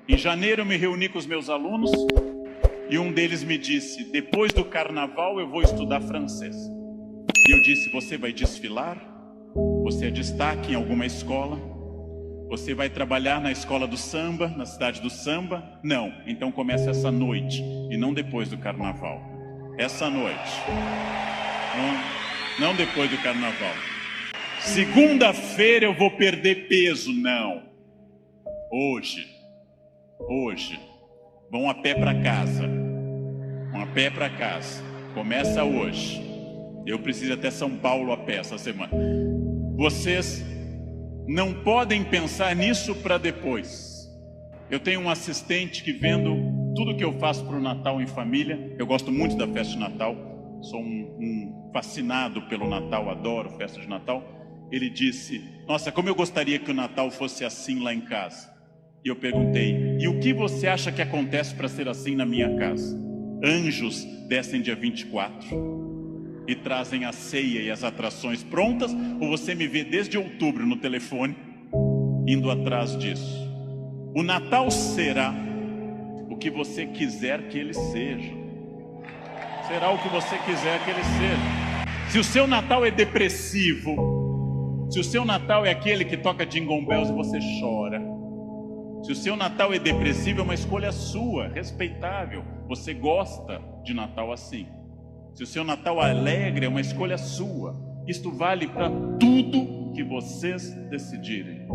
Em janeiro eu me reuni com os meus alunos e um deles me disse: depois do carnaval eu vou estudar francês. E eu disse: você vai desfilar? Você é destaque em alguma escola? Você vai trabalhar na escola do samba, na cidade do samba? Não, então comece essa noite e não depois do carnaval. Essa noite, não depois do carnaval. Segunda-feira eu vou perder peso. Não, hoje, vão a pé para casa, começa hoje. Eu preciso ir até São Paulo a pé essa semana. Vocês não podem pensar nisso para depois. Eu tenho um assistente que, vendo tudo que eu faço para o Natal em família, eu gosto muito da festa de Natal, sou um fascinado pelo Natal, adoro festa de Natal. Ele disse: nossa, como eu gostaria que o Natal fosse assim lá em casa. E eu perguntei: e o que você acha que acontece para ser assim na minha casa? Anjos descem dia 24 e trazem a ceia e as atrações prontas, ou você me vê desde outubro no telefone, indo atrás disso? O Natal será o que você quiser que ele seja. Será o que você quiser que ele seja. Se o seu Natal é depressivo, se o seu Natal é aquele que toca Jingle Bells e você chora, se o seu Natal é depressivo, é uma escolha sua, respeitável. Você gosta de Natal assim. Se o seu Natal é alegre, é uma escolha sua. Isto vale para tudo que vocês decidirem.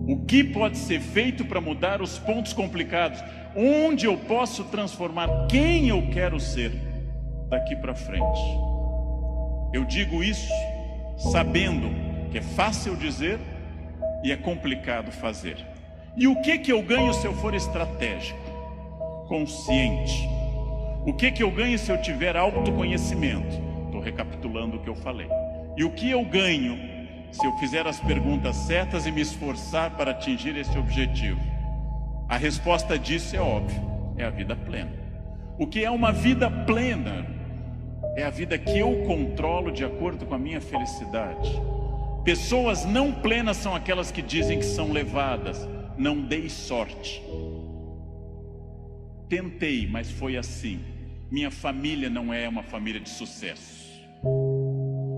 O que pode ser feito para mudar os pontos complicados? Onde eu posso transformar quem eu quero ser daqui para frente? Eu digo isso sabendo que é fácil dizer e é complicado fazer. E o que eu ganho se eu for estratégico, consciente? O que eu ganho se eu tiver autoconhecimento? Estou recapitulando o que eu falei. E o que eu ganho se eu fizer as perguntas certas e me esforçar para atingir esse objetivo? A resposta disso é óbvia, é a vida plena. O que é uma vida plena? É a vida que eu controlo de acordo com a minha felicidade. Pessoas não plenas são aquelas que dizem que são levadas. Não dei sorte. Tentei, mas foi assim. Minha família não é uma família de sucesso.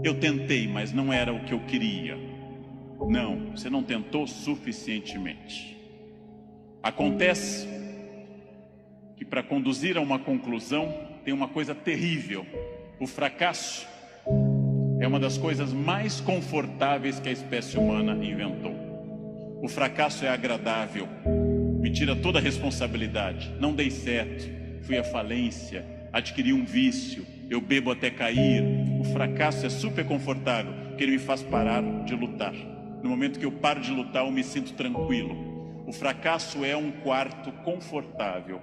Eu tentei, mas não era o que eu queria. Não, você não tentou suficientemente. Acontece que para conduzir a uma conclusão tem uma coisa terrível. O fracasso é uma das coisas mais confortáveis que a espécie humana inventou. O fracasso é agradável, me tira toda a responsabilidade. Não dei certo, fui à falência, adquiri um vício, eu bebo até cair. O fracasso é super confortável, porque ele me faz parar de lutar. No momento que eu paro de lutar, eu me sinto tranquilo. O fracasso é um quarto confortável,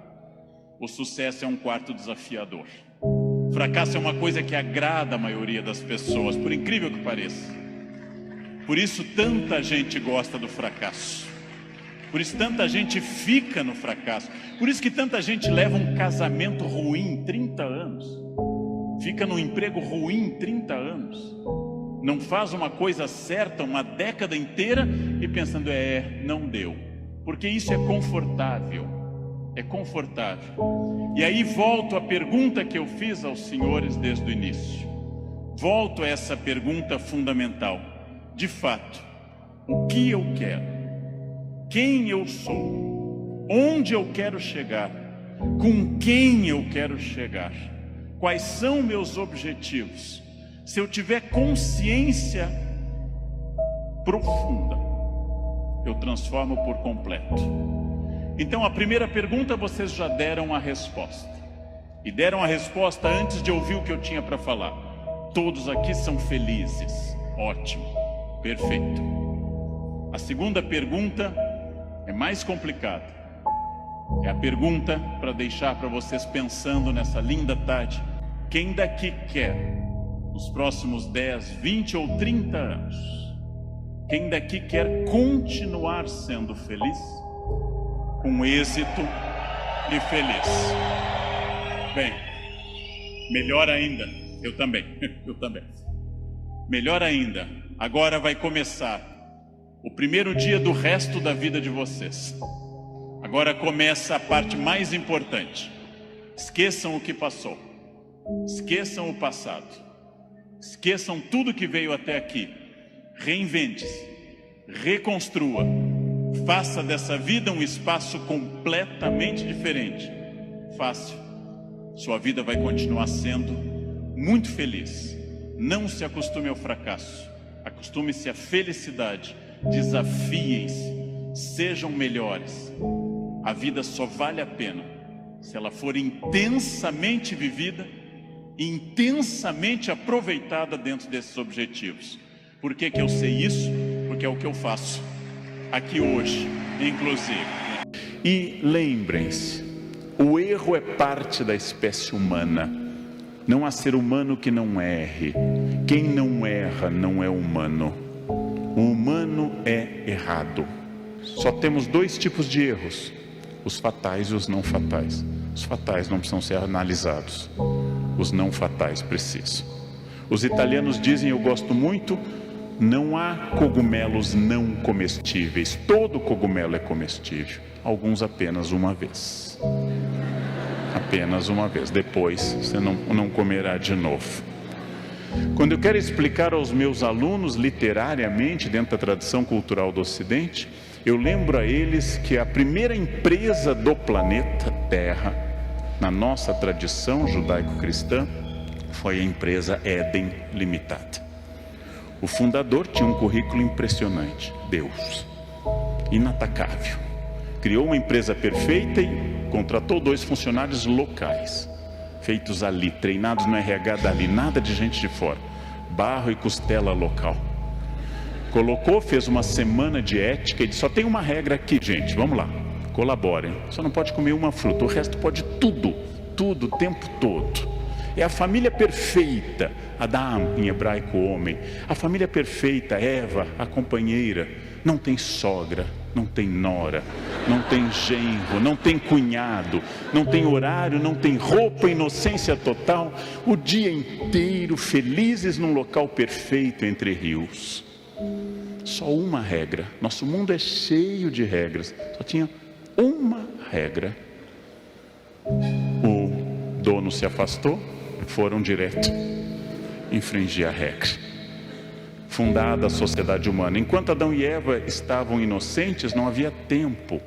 o sucesso é um quarto desafiador. O fracasso é uma coisa que agrada a maioria das pessoas, por incrível que pareça. Por isso tanta gente gosta do fracasso. Por isso tanta gente fica no fracasso. Por isso que tanta gente leva um casamento ruim 30 anos. Fica num emprego ruim 30 anos. Não faz uma coisa certa uma década inteira e pensando, não deu. Porque isso é confortável. É confortável. E aí volto à pergunta que eu fiz aos senhores desde o início. Volto a essa pergunta fundamental. De fato, o que eu quero? Quem eu sou? Onde eu quero chegar? Com quem eu quero chegar? Quais são meus objetivos? Se eu tiver consciência profunda, eu transformo por completo. Então a primeira pergunta vocês já deram a resposta. E deram a resposta antes de ouvir o que eu tinha para falar. Todos aqui são felizes. Ótimo. Perfeito. A segunda pergunta é mais complicada. É a pergunta para deixar para vocês pensando nessa linda tarde. Quem daqui quer, nos próximos 10, 20 ou 30 anos, quem daqui quer continuar sendo feliz? Com êxito e feliz. Bem, melhor ainda, eu também. Melhor ainda, agora vai começar o primeiro dia do resto da vida de vocês. Agora começa a parte mais importante. Esqueçam o que passou. Esqueçam o passado. Esqueçam tudo que veio até aqui. Reinvente-se. Reconstrua. Faça dessa vida um espaço completamente diferente. Fácil. Sua vida vai continuar sendo muito feliz. Não se acostume ao fracasso. Acostume-se à felicidade. Desafiem-se. Sejam melhores. A vida só vale a pena se ela for intensamente vivida, intensamente aproveitada dentro desses objetivos. Por que que eu sei isso? Porque é o que eu faço aqui hoje, inclusive. E lembrem-se, o erro é parte da espécie humana. Não há ser humano que não erre. Quem não erra não é humano. O humano é errado. Só temos dois tipos de erros: os fatais e os não fatais. Os fatais não precisam ser analisados. Os não fatais precisam. Os italianos dizem, eu gosto muito, não há cogumelos não comestíveis. Todo cogumelo é comestível. Alguns apenas uma vez. Apenas uma vez. Depois você não comerá de novo. Quando eu quero explicar aos meus alunos literariamente, dentro da tradição cultural do Ocidente, eu lembro a eles que a primeira empresa do planeta Terra, na nossa tradição judaico-cristã, foi a empresa Éden Limitada. O fundador tinha um currículo impressionante. Deus, inatacável. Criou uma empresa perfeita e contratou 2 funcionários locais, feitos ali, treinados no RH dali, nada de gente de fora. Barro e costela local. Colocou, fez uma semana de ética e disse, só tem uma regra aqui, gente, vamos lá, colaborem. Só não pode comer uma fruta, o resto pode tudo, tudo, o tempo todo. É a família perfeita, Adam, em hebraico, homem. A família perfeita, Eva, a companheira. Não tem sogra, não tem nora, não tem genro, não tem cunhado, não tem horário, não tem roupa, inocência total. O dia inteiro felizes num local perfeito entre rios. Só uma regra. Nosso mundo é cheio de regras. Só tinha uma regra. O dono se afastou, foram direto infringir a regra. Fundada a sociedade humana. Enquanto Adão e Eva estavam inocentes, não havia tempo,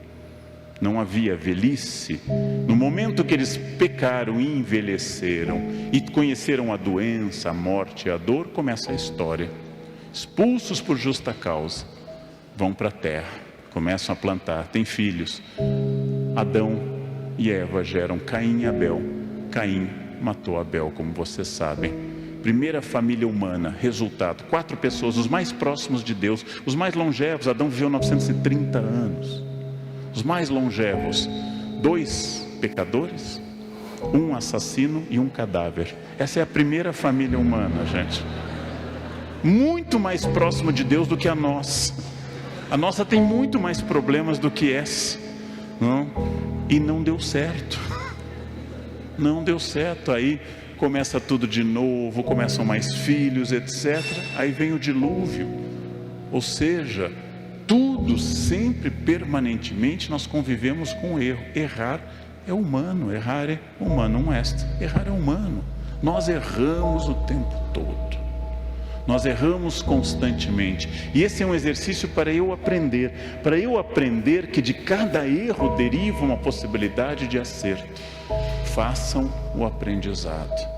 não havia velhice. No momento que eles pecaram e envelheceram e conheceram a doença, a morte e a dor, começa a história. Expulsos por justa causa, vão para a terra, começam a plantar, têm filhos. Adão e Eva geram Caim e Abel. Caim matou Abel, como vocês sabem. Primeira família humana, resultado, 4 pessoas, os mais próximos de Deus, os mais longevos. Adão viveu 930 anos. Os mais longevos, 2 pecadores, 1 assassino e 1 cadáver. Essa é a primeira família humana, gente. Muito mais próxima de Deus do que a nossa. A nossa tem muito mais problemas do que essa, não? E não deu certo. Não deu certo. Aí começa tudo de novo, começam mais filhos, etc. Aí vem o dilúvio. Ou seja, tudo sempre, permanentemente, nós convivemos com o erro. Errar é humano, errar é humano, errar é humano. Nós erramos o tempo todo. Nós erramos constantemente. E esse é um exercício para eu aprender que de cada erro deriva uma possibilidade de acerto. Façam o aprendizado.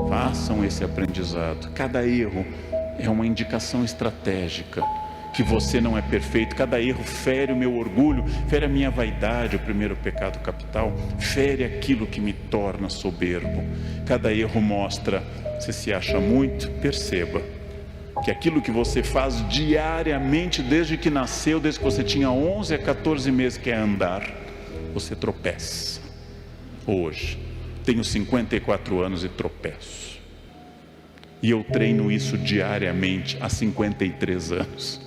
Façam esse aprendizado. Cada erro é uma indicação estratégica que você não é perfeito. Cada erro fere o meu orgulho, fere a minha vaidade, o primeiro pecado capital, fere aquilo que me torna soberbo. Cada erro mostra, você se acha muito, perceba que aquilo que você faz diariamente, desde que nasceu, desde que você tinha 11 a 14 meses, que é andar, você tropeça. Hoje, tenho 54 anos e tropeço. E eu treino isso diariamente há 53 anos.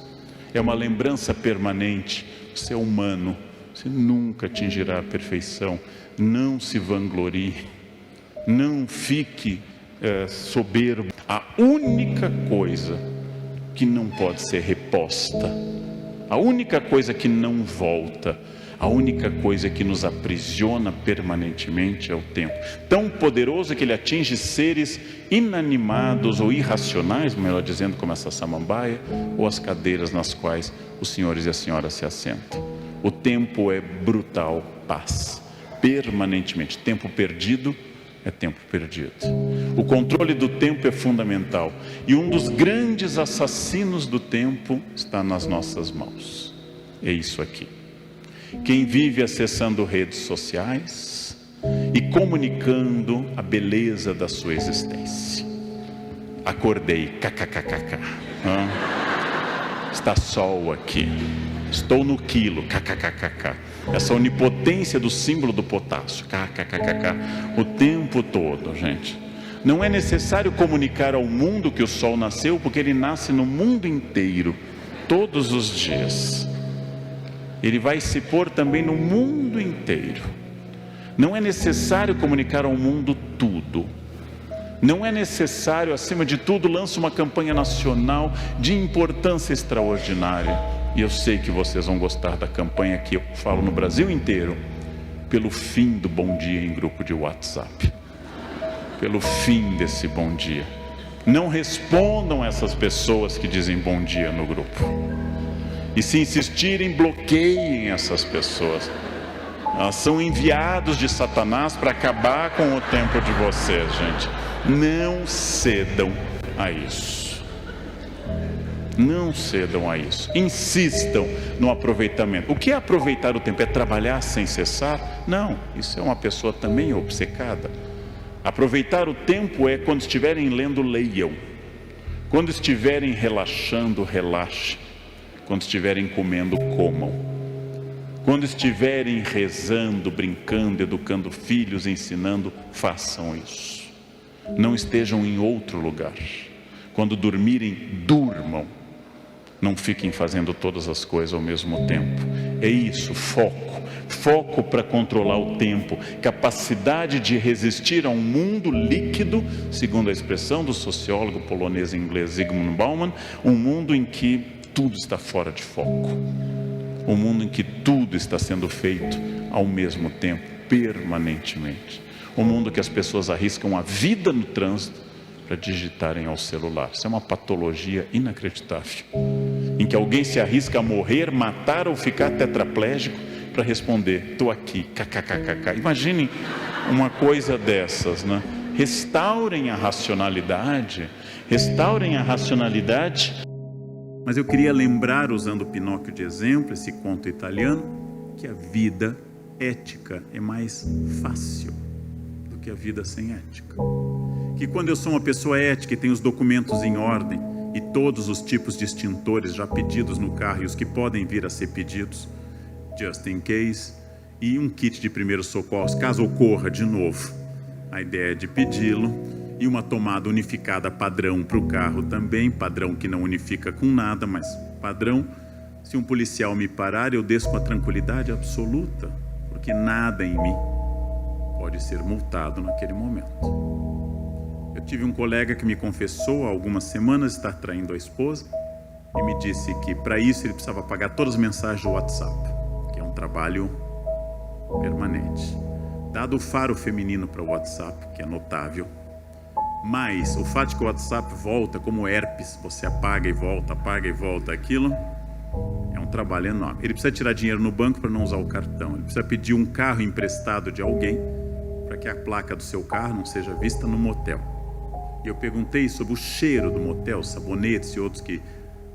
É uma lembrança permanente. Você é humano, você nunca atingirá a perfeição. Não se vanglorie, não fique soberbo. A única coisa que não pode ser reposta, a única coisa que não volta, A única coisa que nos aprisiona permanentemente é o tempo. Tão poderoso que ele atinge seres inanimados ou irracionais, melhor dizendo, como essa samambaia, ou as cadeiras nas quais os senhores e as senhoras se assentam. O tempo é brutal, paz, permanentemente. Tempo perdido é tempo perdido. O controle do tempo é fundamental. E um dos grandes assassinos do tempo está nas nossas mãos. É isso aqui. Quem vive acessando redes sociais e comunicando a beleza da sua existência. Acordei, kkkk. Está sol aqui. Estou no quilo, kkkk. Essa onipotência do símbolo do potássio, kkkk, o tempo todo, gente. Não é necessário comunicar ao mundo que o sol nasceu, porque ele nasce no mundo inteiro, todos os dias. Ele vai se pôr também no mundo inteiro. Não é necessário comunicar ao mundo tudo. Não é necessário, acima de tudo, lançar uma campanha nacional de importância extraordinária. E eu sei que vocês vão gostar da campanha que eu falo no Brasil inteiro, pelo fim do bom dia em grupo de WhatsApp. Pelo fim desse bom dia. Não respondam essas pessoas que dizem bom dia no grupo. E se insistirem, bloqueiem essas pessoas. Elas são enviados de Satanás para acabar com o tempo de vocês, gente. Não cedam a isso. Não cedam a isso. Insistam no aproveitamento. O que é aproveitar o tempo? É trabalhar sem cessar? Não, isso é uma pessoa também obcecada. Aproveitar o tempo é quando estiverem lendo, leiam. Quando estiverem relaxando, relaxem. Quando estiverem comendo, comam. Quando estiverem rezando, brincando, educando filhos, ensinando, façam isso. Não estejam em outro lugar. Quando dormirem, durmam. Não fiquem fazendo todas as coisas ao mesmo tempo. É isso, foco. Foco para controlar o tempo. Capacidade de resistir a um mundo líquido, segundo a expressão do sociólogo polonês e inglês Zygmunt Bauman, um mundo em que tudo está fora de foco. Um mundo em que tudo está sendo feito ao mesmo tempo, permanentemente. Um mundo que as pessoas arriscam a vida no trânsito para digitarem ao celular. Isso é uma patologia inacreditável. Em que alguém se arrisca a morrer, matar ou ficar tetraplégico para responder, estou aqui, kkkk. Imaginem uma coisa dessas, né? Restaurem a racionalidade. Restaurem a racionalidade. Mas eu queria lembrar, usando Pinóquio de exemplo, esse conto italiano, que a vida ética é mais fácil do que a vida sem ética. Que quando eu sou uma pessoa ética e tenho os documentos em ordem e todos os tipos de extintores já pedidos no carro e os que podem vir a ser pedidos, just in case, e um kit de primeiros socorros, caso ocorra de novo, a ideia é de pedi-lo, e uma tomada unificada padrão para o carro também, padrão que não unifica com nada, mas padrão. Se um policial me parar, eu desço com a tranquilidade absoluta, porque nada em mim pode ser multado naquele momento. Eu tive um colega que me confessou há algumas semanas estar traindo a esposa e me disse que para isso ele precisava apagar todas as mensagens do WhatsApp, que é um trabalho permanente. Dado o faro feminino para o WhatsApp, que é notável, mas o fato de que o WhatsApp volta como herpes, você apaga e volta, aquilo é um trabalho enorme. Ele precisa tirar dinheiro no banco para não usar o cartão. Ele precisa pedir um carro emprestado de alguém para que a placa do seu carro não seja vista no motel. E eu perguntei sobre o cheiro do motel, sabonetes e outros que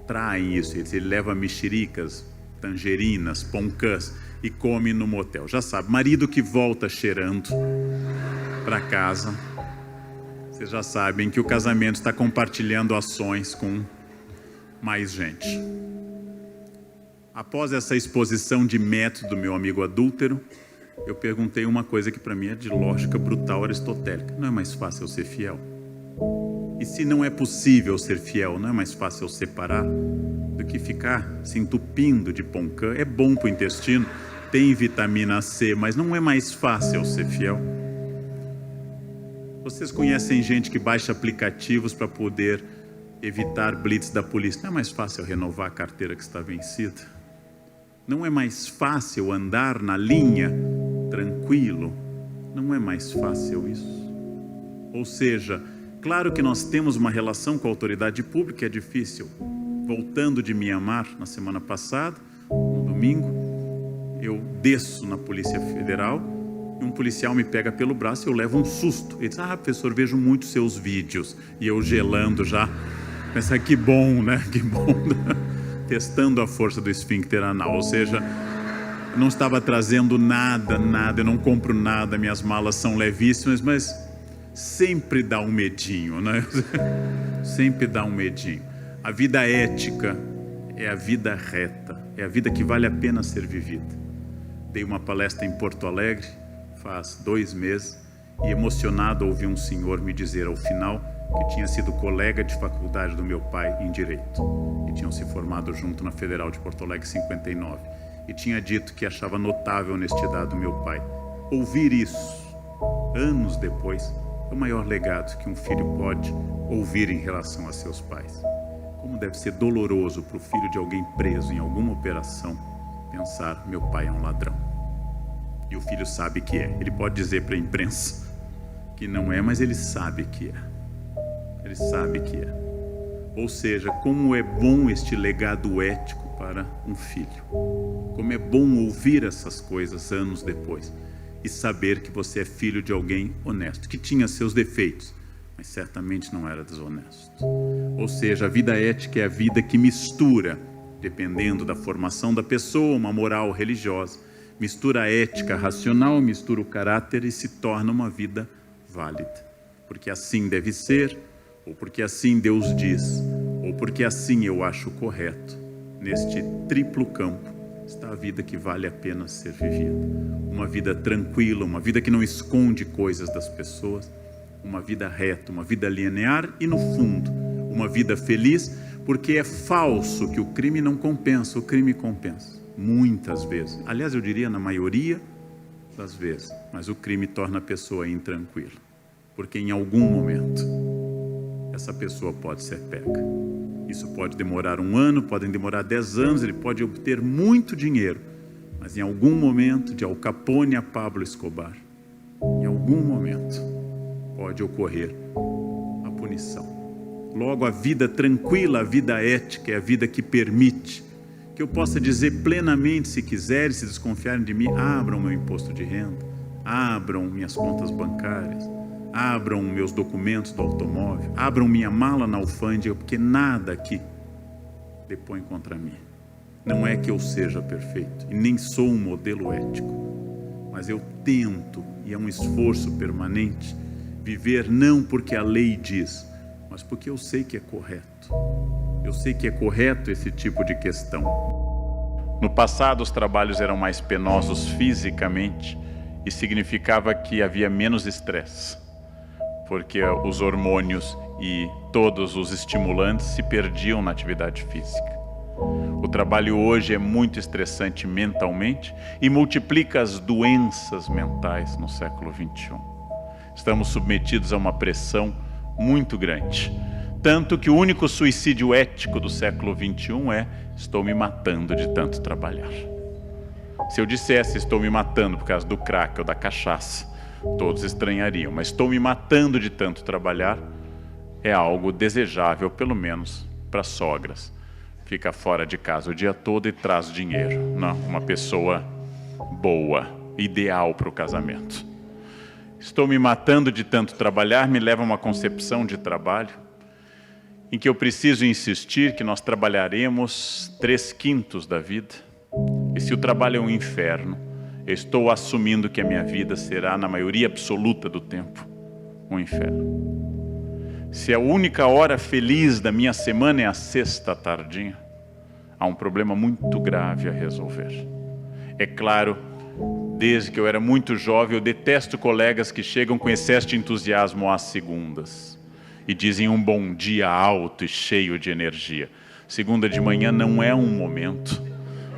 traem isso. Ele leva mexericas, tangerinas, poncãs e come no motel. Já sabe, marido que volta cheirando para casa. Vocês já sabem que o casamento está compartilhando ações com mais gente. Após essa exposição de método do meu amigo adúltero, eu perguntei uma coisa que para mim é de lógica brutal aristotélica. Não é mais fácil eu ser fiel? E se não é possível ser fiel, não é mais fácil eu separar do que ficar se entupindo de poncã? É bom para o intestino, tem vitamina C, mas não é mais fácil eu ser fiel? Vocês conhecem gente que baixa aplicativos para poder evitar blitz da polícia? Não é mais fácil renovar a carteira que está vencida? Não é mais fácil andar na linha tranquilo? Não é mais fácil isso? Ou seja, claro que nós temos uma relação com a autoridade pública, é difícil. Voltando de Mianmar na semana passada, no domingo, eu desço na Polícia Federal e um policial me pega pelo braço e eu levo um susto. Ele diz: professor, vejo muito seus vídeos. E eu gelando já, pensar, que bom, né? Que bom. Testando a força do esfíncter anal, ou seja, não estava trazendo nada, eu não compro nada, minhas malas são levíssimas, mas sempre dá um medinho, né? Sempre dá um medinho. A vida ética é a vida reta, é a vida que vale a pena ser vivida. Dei uma palestra em Porto Alegre, faz 2 meses, e emocionado ouvi um senhor me dizer ao final que tinha sido colega de faculdade do meu pai em Direito, e tinham se formado junto na Federal de Porto Alegre em 59, e tinha dito que achava notável a honestidade do meu pai. Ouvir isso, anos depois, é o maior legado que um filho pode ouvir em relação a seus pais. Como deve ser doloroso para o filho de alguém preso em alguma operação pensar: meu pai é um ladrão. E o filho sabe que é. Ele pode dizer para a imprensa que não é, mas ele sabe que é. Ele sabe que é. Ou seja, como é bom este legado ético para um filho. Como é bom ouvir essas coisas anos depois e saber que você é filho de alguém honesto, que tinha seus defeitos, mas certamente não era desonesto. Ou seja, a vida ética é a vida que mistura, dependendo da formação da pessoa, uma moral religiosa, mistura a ética racional, mistura o caráter e se torna uma vida válida. Porque assim deve ser, ou porque assim Deus diz, ou porque assim eu acho correto. Neste triplo campo está a vida que vale a pena ser vivida. Uma vida tranquila, uma vida que não esconde coisas das pessoas, uma vida reta, uma vida linear e, no fundo, uma vida feliz, porque é falso que o crime não compensa, o crime compensa, muitas vezes. Aliás, eu diria na maioria das vezes, mas o crime torna a pessoa intranquila, porque em algum momento essa pessoa pode ser pega. Isso pode demorar 1 ano, podem demorar 10 anos, ele pode obter muito dinheiro, mas em algum momento, de Al Capone a Pablo Escobar, em algum momento pode ocorrer a punição. Logo, a vida tranquila, a vida ética é a vida que permite que eu possa dizer plenamente, se quiserem, se desconfiarem de mim: abram meu imposto de renda, abram minhas contas bancárias, abram meus documentos do automóvel, abram minha mala na alfândega, porque nada aqui depõe contra mim. Não é que eu seja perfeito, e nem sou um modelo ético, mas eu tento, e é um esforço permanente, viver não porque a lei diz, mas porque eu sei que é correto. Eu sei que é correto esse tipo de questão. No passado, os trabalhos eram mais penosos fisicamente e significava que havia menos estresse, porque os hormônios e todos os estimulantes se perdiam na atividade física. O trabalho hoje é muito estressante mentalmente e multiplica as doenças mentais no século XXI. Estamos submetidos a uma pressão muito grande. Tanto que o único suicídio ético do século XXI é: estou me matando de tanto trabalhar. Se eu dissesse estou me matando por causa do crack ou da cachaça, todos estranhariam, mas estou me matando de tanto trabalhar é algo desejável, pelo menos para sogras. Fica fora de casa o dia todo e traz dinheiro, não? Uma pessoa boa, ideal para o casamento. Estou me matando de tanto trabalhar me leva a uma concepção de trabalho em que eu preciso insistir que nós trabalharemos 3/5 da vida. E se o trabalho é um inferno, eu estou assumindo que a minha vida será, na maioria absoluta do tempo, um inferno. Se a única hora feliz da minha semana é a sexta tardinha, há um problema muito grave a resolver. É claro, desde que eu era muito jovem, eu detesto colegas que chegam com excesso de entusiasmo às segundas e dizem um bom dia alto e cheio de energia. Segunda de manhã não é um momento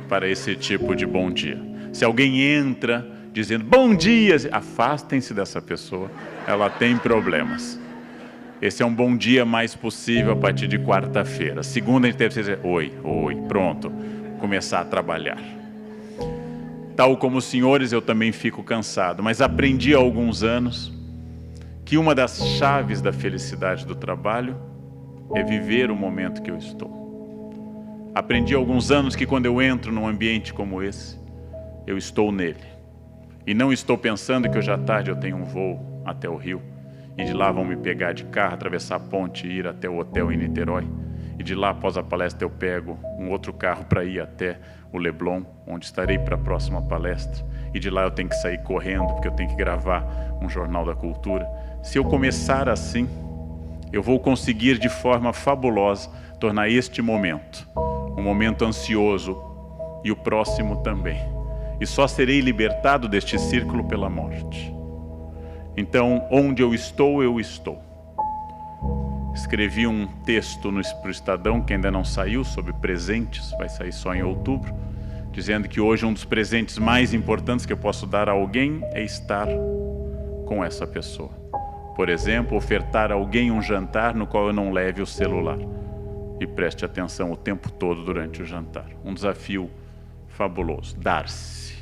para esse tipo de bom dia. Se alguém entra dizendo bom dia, afastem-se dessa pessoa, ela tem problemas. Esse é um bom dia mais possível a partir de quarta-feira. Segunda a gente deve dizer oi, pronto, começar a trabalhar. Tal como os senhores, eu também fico cansado, mas aprendi há alguns anos que uma das chaves da felicidade do trabalho é viver o momento que eu estou. Aprendi há alguns anos que quando eu entro num ambiente como esse, eu estou nele. E não estou pensando que hoje à tarde eu tenho um voo até o Rio, e de lá vão me pegar de carro, atravessar a ponte e ir até o hotel em Niterói. E de lá, após a palestra, eu pego um outro carro para ir até o Leblon, onde estarei para a próxima palestra. E de lá eu tenho que sair correndo, porque eu tenho que gravar um Jornal da Cultura. Se eu começar assim, eu vou conseguir de forma fabulosa tornar este momento um momento ansioso e o próximo também. E só serei libertado deste círculo pela morte. Então, onde eu estou, eu estou. Escrevi um texto para o Estadão, que ainda não saiu, sobre presentes, vai sair só em outubro, dizendo que hoje um dos presentes mais importantes que eu posso dar a alguém é estar com essa pessoa. Por exemplo, ofertar a alguém um jantar no qual eu não leve o celular e preste atenção o tempo todo durante o jantar. Um desafio fabuloso, dar-se,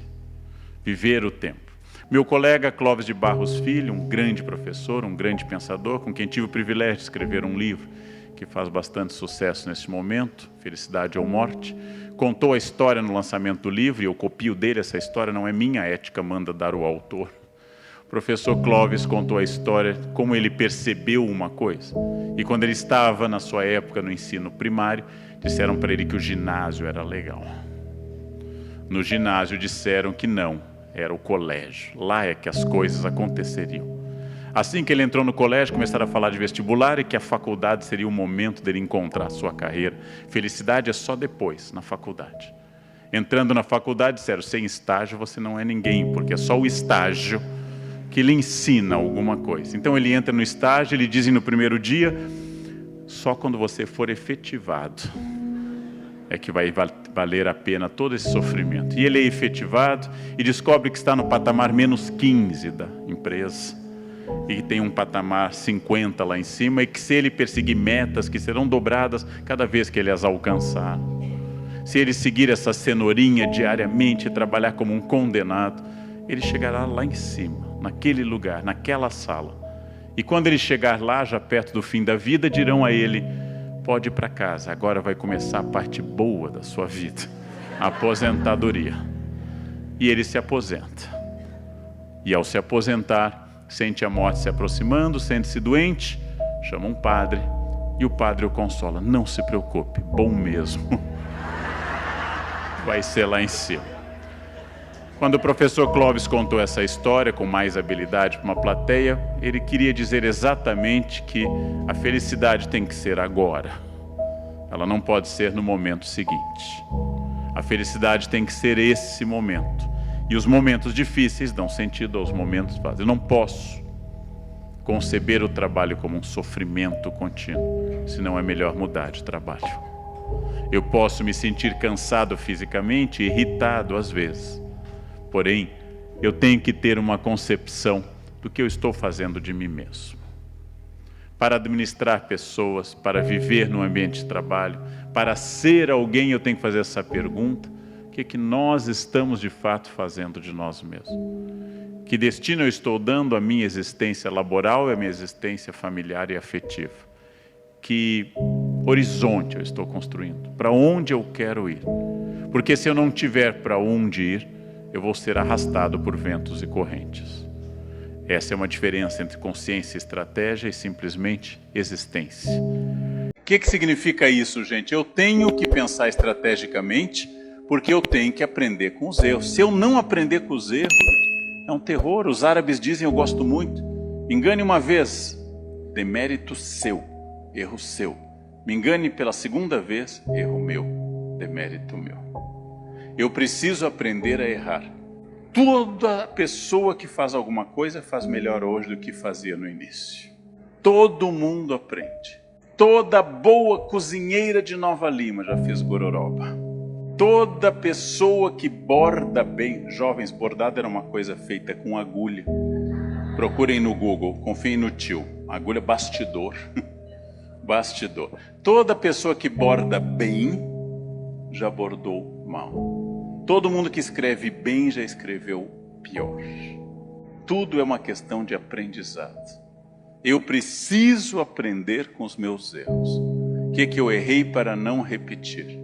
viver o tempo. Meu colega Clóvis de Barros Filho, um grande professor, um grande pensador, com quem tive o privilégio de escrever um livro que faz bastante sucesso nesse momento, Felicidade ou Morte, contou a história no lançamento do livro, e eu copio dele essa história, não é minha, a ética manda dar o autor. O professor Clóvis contou a história, como ele percebeu uma coisa. E quando ele estava, na sua época, no ensino primário, disseram para ele que o ginásio era legal. No ginásio disseram que não. Era o colégio, lá é que as coisas aconteceriam. Assim que ele entrou no colégio, começaram a falar de vestibular e que a faculdade seria o momento dele encontrar a sua carreira. Felicidade é só depois, na faculdade. Entrando na faculdade, disseram, sem estágio você não é ninguém, porque é só o estágio que lhe ensina alguma coisa. Então ele entra no estágio, ele dizem no primeiro dia, só quando você for efetivado é que vai valer a pena todo esse sofrimento. E ele é efetivado e descobre que está no patamar menos 15 da empresa e que tem um patamar 50 lá em cima, e que se ele perseguir metas que serão dobradas cada vez que ele as alcançar, se ele seguir essa cenourinha diariamente e trabalhar como um condenado, ele chegará lá em cima, naquele lugar, naquela sala. E quando ele chegar lá, já perto do fim da vida, dirão a ele, pode ir para casa, agora vai começar a parte boa da sua vida, a aposentadoria. E ele se aposenta. E ao se aposentar, sente a morte se aproximando, sente-se doente, chama um padre, e o padre o consola. Não se preocupe, bom mesmo. Vai ser lá em cima. Quando o professor Clóvis contou essa história com mais habilidade para uma plateia, ele queria dizer exatamente que a felicidade tem que ser agora. Ela não pode ser no momento seguinte. A felicidade tem que ser esse momento. E os momentos difíceis dão sentido aos momentos fáceis. Eu não posso conceber o trabalho como um sofrimento contínuo, senão é melhor mudar de trabalho. Eu posso me sentir cansado fisicamente, irritado às vezes. Porém, eu tenho que ter uma concepção do que eu estou fazendo de mim mesmo. Para administrar pessoas, para viver no ambiente de trabalho, para ser alguém, eu tenho que fazer essa pergunta: o que é que nós estamos de fato fazendo de nós mesmos? Que destino eu estou dando à minha existência laboral e à minha existência familiar e afetiva? Que horizonte eu estou construindo? Para onde eu quero ir? Porque se eu não tiver para onde ir, eu vou ser arrastado por ventos e correntes. Essa é uma diferença entre consciência e estratégia e simplesmente existência. O que significa isso, gente? Eu tenho que pensar estrategicamente porque eu tenho que aprender com os erros. Se eu não aprender com os erros, é um terror. Os árabes dizem, eu gosto muito, me engane uma vez, demérito seu, erro seu. Me engane pela segunda vez, erro meu, demérito meu. Eu preciso aprender a errar. Toda pessoa que faz alguma coisa faz melhor hoje do que fazia no início. Todo mundo aprende. Toda boa cozinheira de Nova Lima já fez gororoba. Toda pessoa que borda bem, jovens, bordado era uma coisa feita com agulha. Procurem no Google, confiem no tio. Agulha bastidor. Bastidor. Toda pessoa que borda bem já bordou mal. Todo mundo que escreve bem já escreveu pior. Tudo é uma questão de aprendizado. Eu preciso aprender com os meus erros. O que eu errei para não repetir?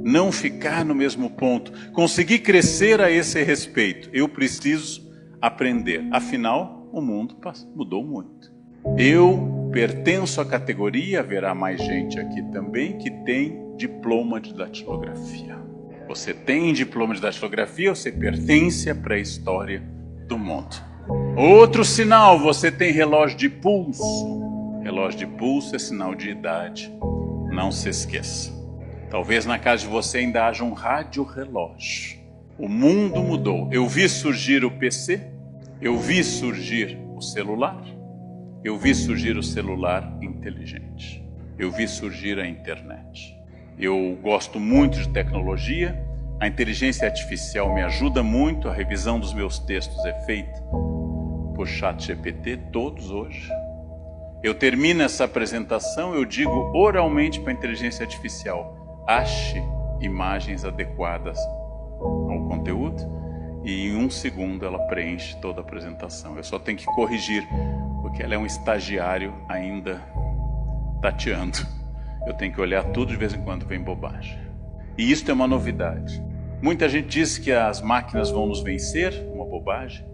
Não ficar no mesmo ponto. Conseguir crescer a esse respeito. Eu preciso aprender. Afinal, o mundo mudou muito. Eu pertenço à categoria, haverá mais gente aqui também, que tem diploma de datilografia. Você tem diploma de datilografia, você pertence à pré-história do mundo. Outro sinal, você tem relógio de pulso. Relógio de pulso é sinal de idade. Não se esqueça. Talvez na casa de você ainda haja um rádio-relógio. O mundo mudou. Eu vi surgir o PC, eu vi surgir o celular, eu vi surgir o celular inteligente, eu vi surgir a internet. Eu gosto muito de tecnologia, a inteligência artificial me ajuda muito, a revisão dos meus textos é feita por ChatGPT, todos hoje. Eu termino essa apresentação, eu digo oralmente para a inteligência artificial, ache imagens adequadas ao conteúdo, e em 1 segundo ela preenche toda a apresentação. Eu só tenho que corrigir, porque ela é um estagiário ainda tateando. Eu tenho que olhar tudo, de vez em quando vem bobagem. E isso é uma novidade. Muita gente diz que as máquinas vão nos vencer, uma bobagem.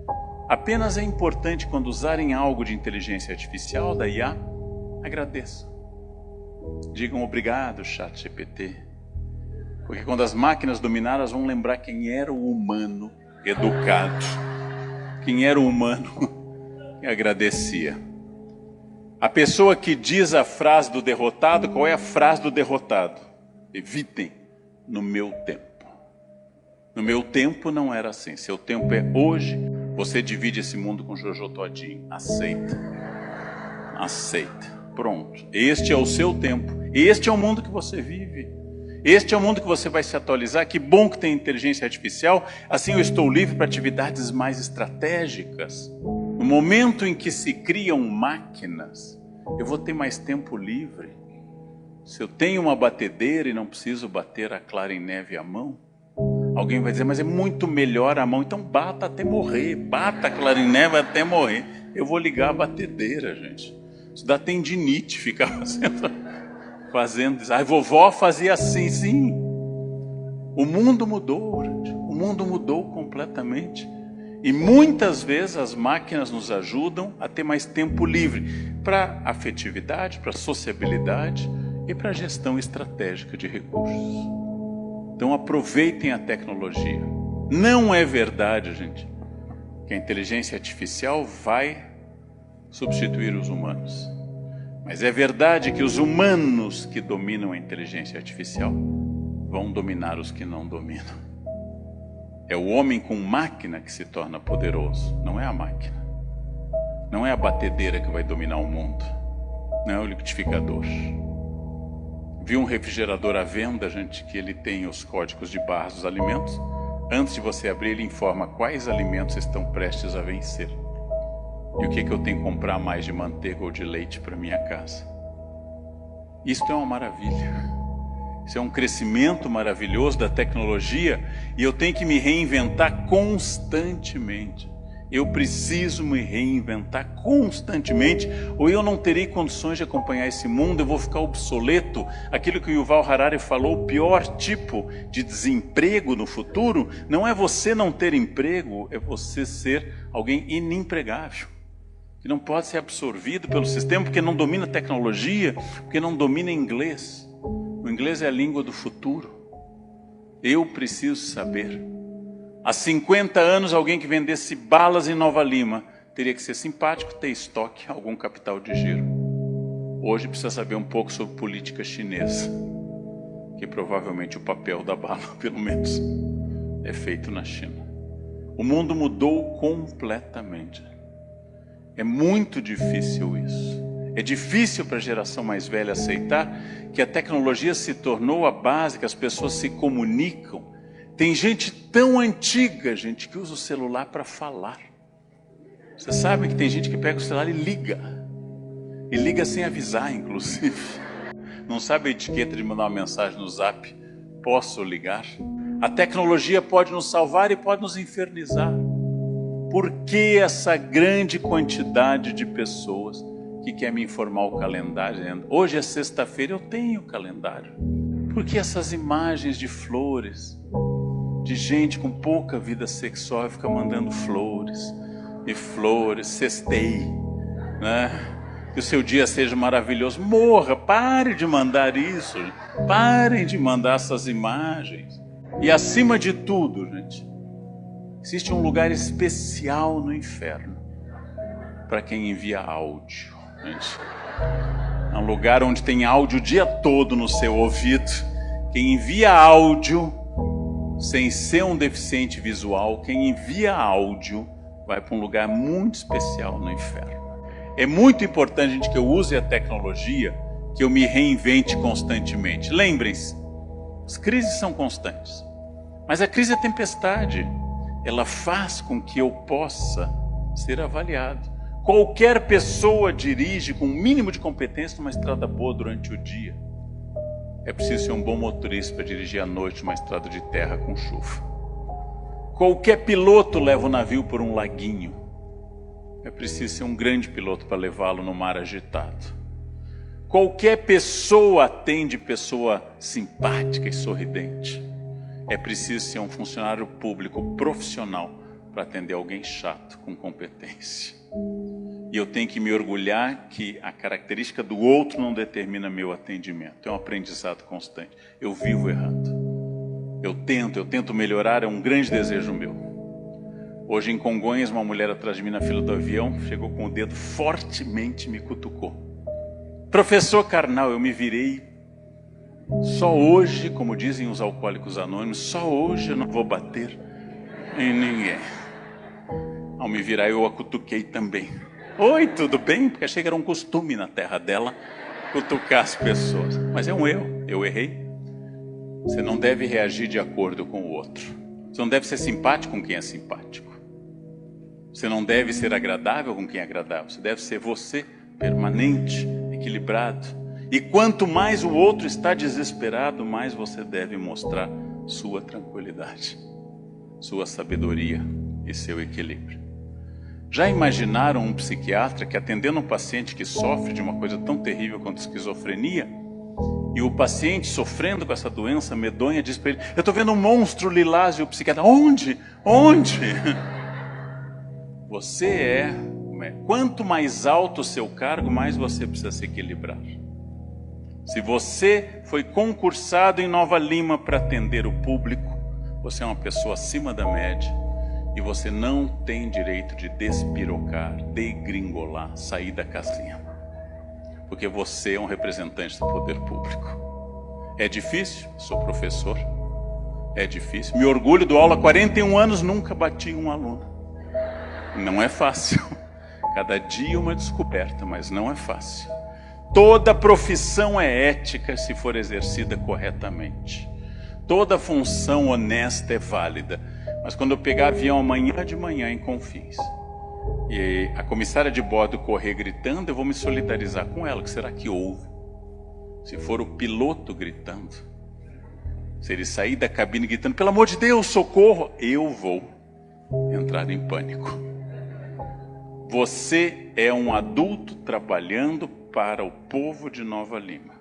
Apenas é importante, quando usarem algo de inteligência artificial, da IA, agradeçam. Digam obrigado, ChatGPT. Porque quando as máquinas dominarem, elas vão lembrar quem era o humano educado. Quem era o humano que agradecia. A pessoa que diz a frase do derrotado, qual é a frase do derrotado? Evitem, no meu tempo. No meu tempo não era assim. Seu tempo é hoje. Você divide esse mundo com Jojo Todinho. Aceita. Aceita. Pronto. Este é o seu tempo. Este é o mundo que você vive. Este é o mundo que você vai se atualizar. Que bom que tem inteligência artificial. Assim eu estou livre para atividades mais estratégicas. No momento em que se criam máquinas, eu vou ter mais tempo livre. Se eu tenho uma batedeira e não preciso bater a clara em neve à mão, alguém vai dizer, mas é muito melhor a mão. Então bata até morrer, bata a clara em neve até morrer. Eu vou ligar a batedeira, gente. Isso dá tendinite ficar fazendo. Ah, vovó fazia assim, sim. O mundo mudou, gente. O mundo mudou completamente. E muitas vezes as máquinas nos ajudam a ter mais tempo livre para afetividade, para sociabilidade e para gestão estratégica de recursos. Então aproveitem a tecnologia. Não é verdade, gente, que a inteligência artificial vai substituir os humanos. Mas é verdade que os humanos que dominam a inteligência artificial vão dominar os que não dominam. É o homem com máquina que se torna poderoso, não é a máquina. Não é a batedeira que vai dominar o mundo. Não é o liquidificador. Vi um refrigerador à venda, gente, que ele tem os códigos de barras dos alimentos. Antes de você abrir, ele informa quais alimentos estão prestes a vencer. E o que eu tenho que comprar mais de manteiga ou de leite para minha casa. Isso é uma maravilha. Isso é um crescimento maravilhoso da tecnologia e eu tenho que me reinventar constantemente. Eu preciso me reinventar constantemente ou eu não terei condições de acompanhar esse mundo, eu vou ficar obsoleto. Aquilo que o Yuval Harari falou, o pior tipo de desemprego no futuro não é você não ter emprego, é você ser alguém inempregável, que não pode ser absorvido pelo sistema porque não domina tecnologia, porque não domina inglês. O inglês é a língua do futuro. Eu preciso saber. Há 50 anos, alguém que vendesse balas em Nova Lima teria que ser simpático, ter estoque, algum capital de giro. Hoje precisa saber um pouco sobre política chinesa, que provavelmente o papel da bala, pelo menos, é feito na China. O mundo mudou completamente. É muito difícil isso. É difícil para a geração mais velha aceitar que a tecnologia se tornou a base, que as pessoas se comunicam. Tem gente tão antiga, gente, que usa o celular para falar. Vocês sabem que tem gente que pega o celular e liga. E liga sem avisar, inclusive. Não sabe a etiqueta de mandar uma mensagem no Zap? Posso ligar? A tecnologia pode nos salvar e pode nos infernizar. Por que essa grande quantidade de pessoas que quer me informar o calendário, dizendo, hoje é sexta-feira, eu tenho o calendário? Por que essas imagens de flores, de gente com pouca vida sexual, fica mandando flores e flores, sextei, né? Que o seu dia seja maravilhoso. Morra, pare de mandar isso, parem de mandar essas imagens. E acima de tudo, gente, existe um lugar especial no inferno para quem envia áudio, gente. É um lugar onde tem áudio o dia todo no seu ouvido. Quem envia áudio, sem ser um deficiente visual, quem envia áudio vai para um lugar muito especial no inferno. É muito importante, gente, que eu use a tecnologia, que eu me reinvente constantemente. Lembrem-se, as crises são constantes, mas a crise é tempestade. Ela faz com que eu possa ser avaliado. Qualquer pessoa dirige com um mínimo de competência numa estrada boa durante o dia. É preciso ser um bom motorista para dirigir à noite uma estrada de terra com chuva. Qualquer piloto leva o navio por um laguinho. É preciso ser um grande piloto para levá-lo no mar agitado. Qualquer pessoa atende pessoa simpática e sorridente. É preciso ser um funcionário público profissional para atender alguém chato com competência. E eu tenho que me orgulhar que a característica do outro não determina meu atendimento. É um aprendizado constante. Eu vivo errando. Eu tento melhorar, é um grande desejo meu. Hoje em Congonhas, uma mulher atrás de mim na fila do avião chegou com o dedo fortemente e me cutucou. Professor carnal, eu me virei. Só hoje, como dizem os alcoólicos anônimos, só hoje eu não vou bater em ninguém. Ao me virar, eu a cutuquei também. Oi, tudo bem? Porque achei que era um costume na terra dela cutucar as pessoas. Mas é um erro, eu errei. Você não deve reagir de acordo com o outro. Você não deve ser simpático com quem é simpático. Você não deve ser agradável com quem é agradável. Você deve ser você, permanente, equilibrado. E quanto mais o outro está desesperado, mais você deve mostrar sua tranquilidade, sua sabedoria e seu equilíbrio. Já imaginaram um psiquiatra que, atendendo um paciente que sofre de uma coisa tão terrível quanto esquizofrenia, e o paciente sofrendo com essa doença medonha diz para ele, eu estou vendo um monstro lilás, e o psiquiatra, onde? Onde? Você é, quanto mais alto o seu cargo, mais você precisa se equilibrar. Se você foi concursado em Nova Lima para atender o público, você é uma pessoa acima da média e você não tem direito de despirocar, degringolar, sair da casinha. Porque você é um representante do poder público. É difícil? Sou professor. É difícil. Me orgulho, dou aula há 41 anos, nunca bati um aluno. Não é fácil. Cada dia uma descoberta, mas não é fácil. Toda profissão é ética se for exercida corretamente. Toda função honesta é válida. Mas quando eu pegar avião amanhã de manhã em Confins, e a comissária de bordo correr gritando, eu vou me solidarizar com ela. O que será que houve? Se for o piloto gritando, se ele sair da cabine gritando, pelo amor de Deus, socorro, eu vou entrar em pânico. Você é um adulto trabalhando para o povo de Nova Lima.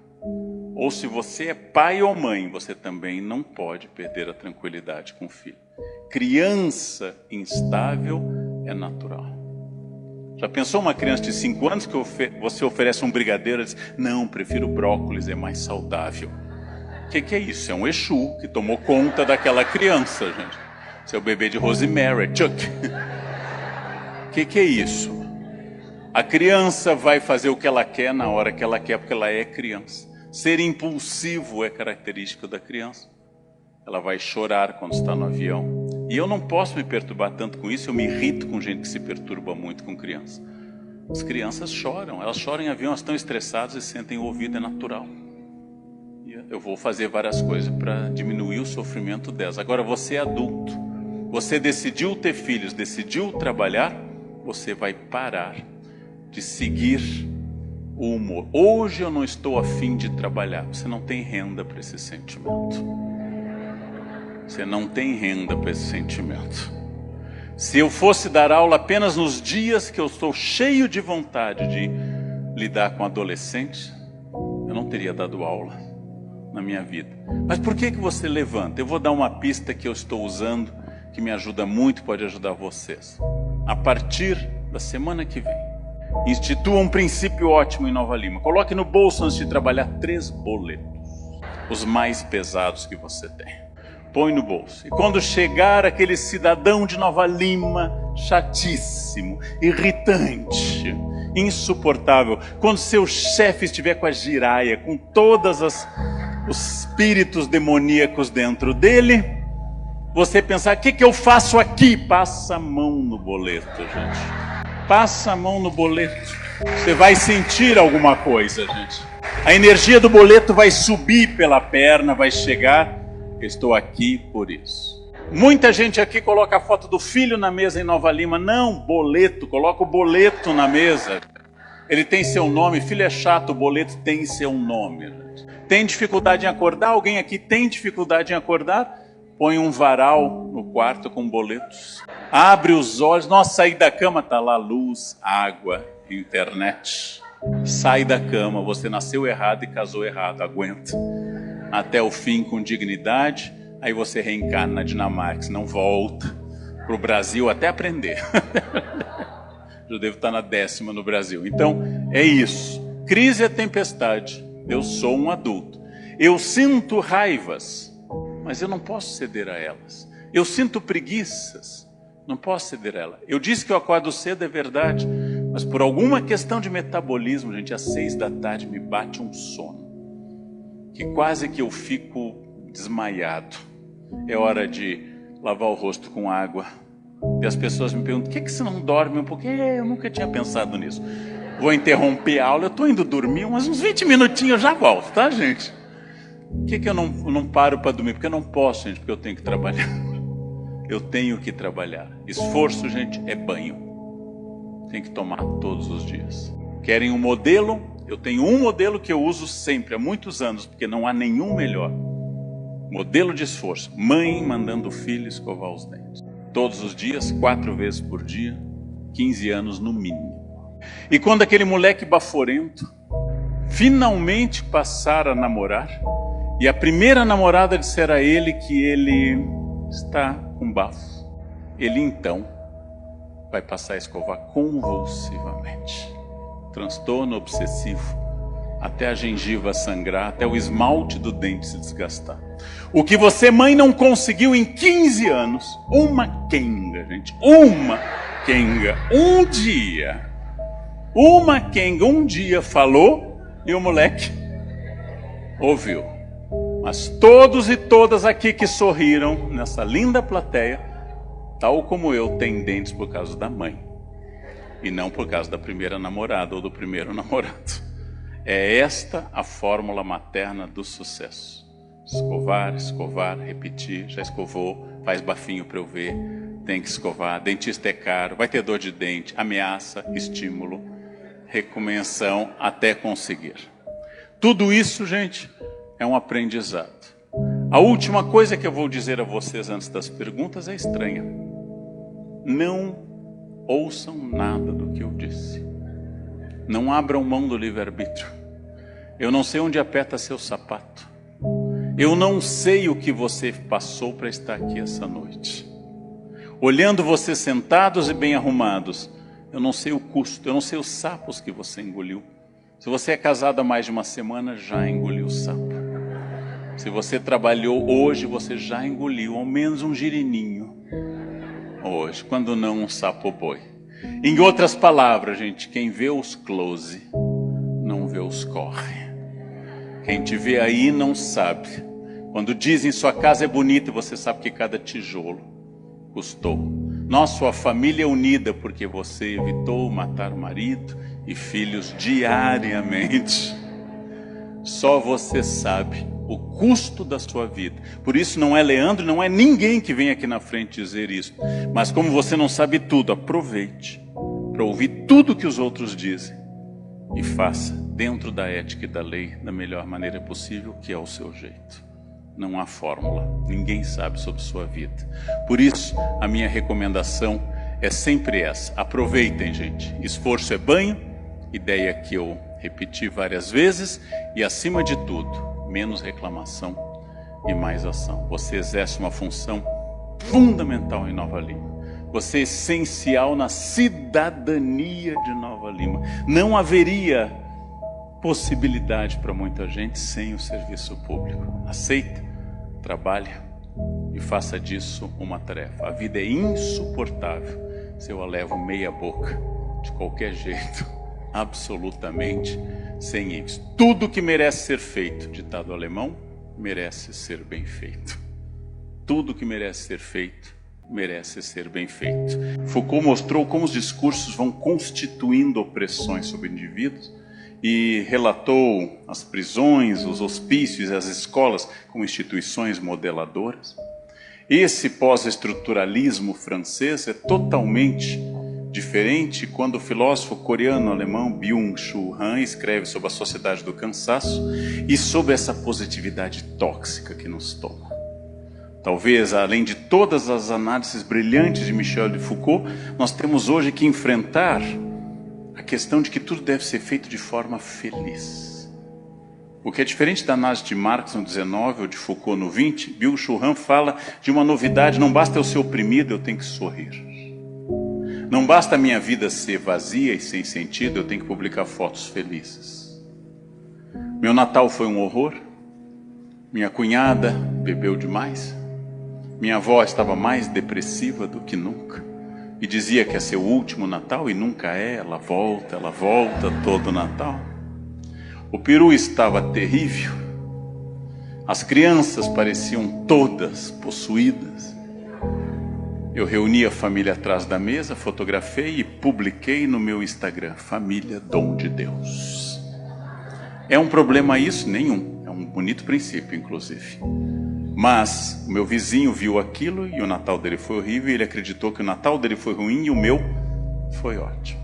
Ou se você é pai ou mãe, você também não pode perder a tranquilidade com o filho. Criança instável é natural. Já pensou uma criança de 5 anos que você oferece um brigadeiro e diz, não, prefiro brócolis, é mais saudável. O que é isso? É um Exu que tomou conta daquela criança, gente. Seu bebê de Rosemary, Chuck. O que é isso? A criança vai fazer o que ela quer na hora que ela quer, porque ela é criança. Ser impulsivo é característica da criança. Ela vai chorar quando está no avião. E eu não posso me perturbar tanto com isso, eu me irrito com gente que se perturba muito com criança. As crianças choram, elas choram em avião, elas estão estressadas e sentem o ouvido, é natural. E eu vou fazer várias coisas para diminuir o sofrimento delas. Agora você é adulto, você decidiu ter filhos, decidiu trabalhar, você vai parar de seguir o humor. Hoje eu não estou a fim de trabalhar. Você não tem renda para esse sentimento. Você não tem renda para esse sentimento. Se eu fosse dar aula apenas nos dias que eu estou cheio de vontade de lidar com adolescentes, eu não teria dado aula na minha vida. Mas por que você levanta? Eu vou dar uma pista que eu estou usando, que me ajuda muito, pode ajudar vocês. A partir da semana que vem, institua um princípio ótimo em Nova Lima. Coloque no bolso, antes de trabalhar, 3 boletos. Os mais pesados que você tem. Põe no bolso. E quando chegar aquele cidadão de Nova Lima, chatíssimo, irritante, insuportável, quando seu chefe estiver com a giraia, com todos os espíritos demoníacos dentro dele, você pensar, o que eu faço aqui? Passa a mão no boleto, gente. Passa a mão no boleto. Você vai sentir alguma coisa, gente. A energia do boleto vai subir pela perna, vai chegar. Eu estou aqui por isso. Muita gente aqui coloca a foto do filho na mesa em Nova Lima. Não, boleto, coloca o boleto na mesa. Ele tem seu nome, filho é chato, o boleto tem seu nome. Gente. Tem dificuldade em acordar? Alguém aqui tem dificuldade em acordar? Põe um varal no quarto com boletos. Abre os olhos. Nossa, sair da cama, tá lá luz, água, internet. Sai da cama, você nasceu errado e casou errado, aguenta. Até o fim com dignidade, aí você reencarna na Dinamarca, senão volta para o Brasil até aprender. Eu devo estar na 10ª no Brasil. Então, é isso. Crise é tempestade. Eu sou um adulto. Eu sinto raivas, mas eu não posso ceder a elas. Eu sinto preguiças, não posso ceder a elas. Eu disse que eu acordo cedo, é verdade, mas por alguma questão de metabolismo, gente, às 6 da tarde me bate um sono, que quase que eu fico desmaiado. É hora de lavar o rosto com água. E as pessoas me perguntam, por que você não dorme um pouquinho? Eu nunca tinha pensado nisso. Vou interromper a aula, eu estou indo dormir, mas uns 20 minutinhos eu já volto, tá, gente? Por que eu não paro para dormir? Porque eu não posso, gente, porque eu tenho que trabalhar. Eu tenho que trabalhar. Esforço, gente, é banho. Tem que tomar todos os dias. Querem um modelo? Eu tenho um modelo que eu uso sempre, há muitos anos, porque não há nenhum melhor. Modelo de esforço. Mãe mandando o filho escovar os dentes. Todos os dias, 4 vezes por dia, 15 anos no mínimo. E quando aquele moleque baforento finalmente passar a namorar, e a primeira namorada disser a ele que ele está com bafo, ele então vai passar a escovar convulsivamente. Transtorno obsessivo, até a gengiva sangrar, até o esmalte do dente se desgastar. O que você, mãe, não conseguiu em 15 anos, uma quenga, gente, uma quenga, um dia falou e o moleque ouviu. Mas todos e todas aqui que sorriram nessa linda plateia, tal como eu, têm dentes por causa da mãe. E não por causa da primeira namorada ou do primeiro namorado. É esta a fórmula materna do sucesso. Escovar, escovar, repetir. Já escovou, faz bafinho para eu ver. Tem que escovar, dentista é caro, vai ter dor de dente, ameaça, estímulo, recomendação até conseguir. Tudo isso, gente, é um aprendizado. A última coisa que eu vou dizer a vocês antes das perguntas é estranha. Não ouçam nada do que eu disse. Não abram mão do livre-arbítrio. Eu não sei onde aperta seu sapato. Eu não sei o que você passou para estar aqui essa noite. Olhando vocês sentados e bem arrumados, eu não sei o custo, eu não sei os sapos que você engoliu. Se você é casado há mais de uma semana, já engoliu o sapo. Se você trabalhou hoje, você já engoliu ao menos um girininho. Hoje, quando não um sapo boi. Em outras palavras, gente, quem vê os close, não vê os corre. Quem te vê aí não sabe. Quando dizem sua casa é bonita, você sabe que cada tijolo custou. Sua família é unida porque você evitou matar o marido e filhos diariamente. Só você sabe o custo da sua vida. Por isso não é Leandro, não é ninguém que vem aqui na frente dizer isso. Mas como você não sabe tudo, aproveite para ouvir tudo que os outros dizem e faça dentro da ética e da lei da melhor maneira possível, que é o seu jeito. Não há fórmula. Ninguém sabe sobre sua vida. Por isso, a minha recomendação é sempre essa. Aproveitem, gente. Esforço é banho. Ideia que eu repeti várias vezes. E, acima de tudo, menos reclamação e mais ação. Você exerce uma função fundamental em Nova Lima. Você é essencial na cidadania de Nova Lima. Não haveria possibilidade para muita gente sem o serviço público. Aceita, trabalha e faça disso uma tarefa. A vida é insuportável se eu a levo meia boca, de qualquer jeito, absolutamente sem ênfase. Tudo que merece ser feito, ditado alemão, merece ser bem feito. Tudo que merece ser feito, merece ser bem feito. Foucault mostrou como os discursos vão constituindo opressões sobre indivíduos e relatou as prisões, os hospícios e as escolas como instituições modeladoras. Esse pós-estruturalismo francês é totalmente diferente quando o filósofo coreano-alemão Byung-Chul Han escreve sobre a sociedade do cansaço e sobre essa positividade tóxica que nos toma. Talvez, além de todas as análises brilhantes de Michel de Foucault, nós temos hoje que enfrentar a questão de que tudo deve ser feito de forma feliz. O que é diferente da análise de Marx no 19 ou de Foucault no 20, Byung-Chul Han fala de uma novidade: não basta eu ser oprimido, eu tenho que sorrir. Não basta a minha vida ser vazia e sem sentido, eu tenho que publicar fotos felizes. Meu Natal foi um horror, minha cunhada bebeu demais, minha avó estava mais depressiva do que nunca e dizia que ia ser o último Natal e nunca é, ela volta todo Natal. O peru estava terrível, as crianças pareciam todas possuídas. Eu reuni a família atrás da mesa, fotografei e publiquei no meu Instagram: família, dom de Deus. É um problema isso? Nenhum. É um bonito princípio, inclusive. Mas o meu vizinho viu aquilo e o Natal dele foi horrível, e ele acreditou que o Natal dele foi ruim e o meu foi ótimo.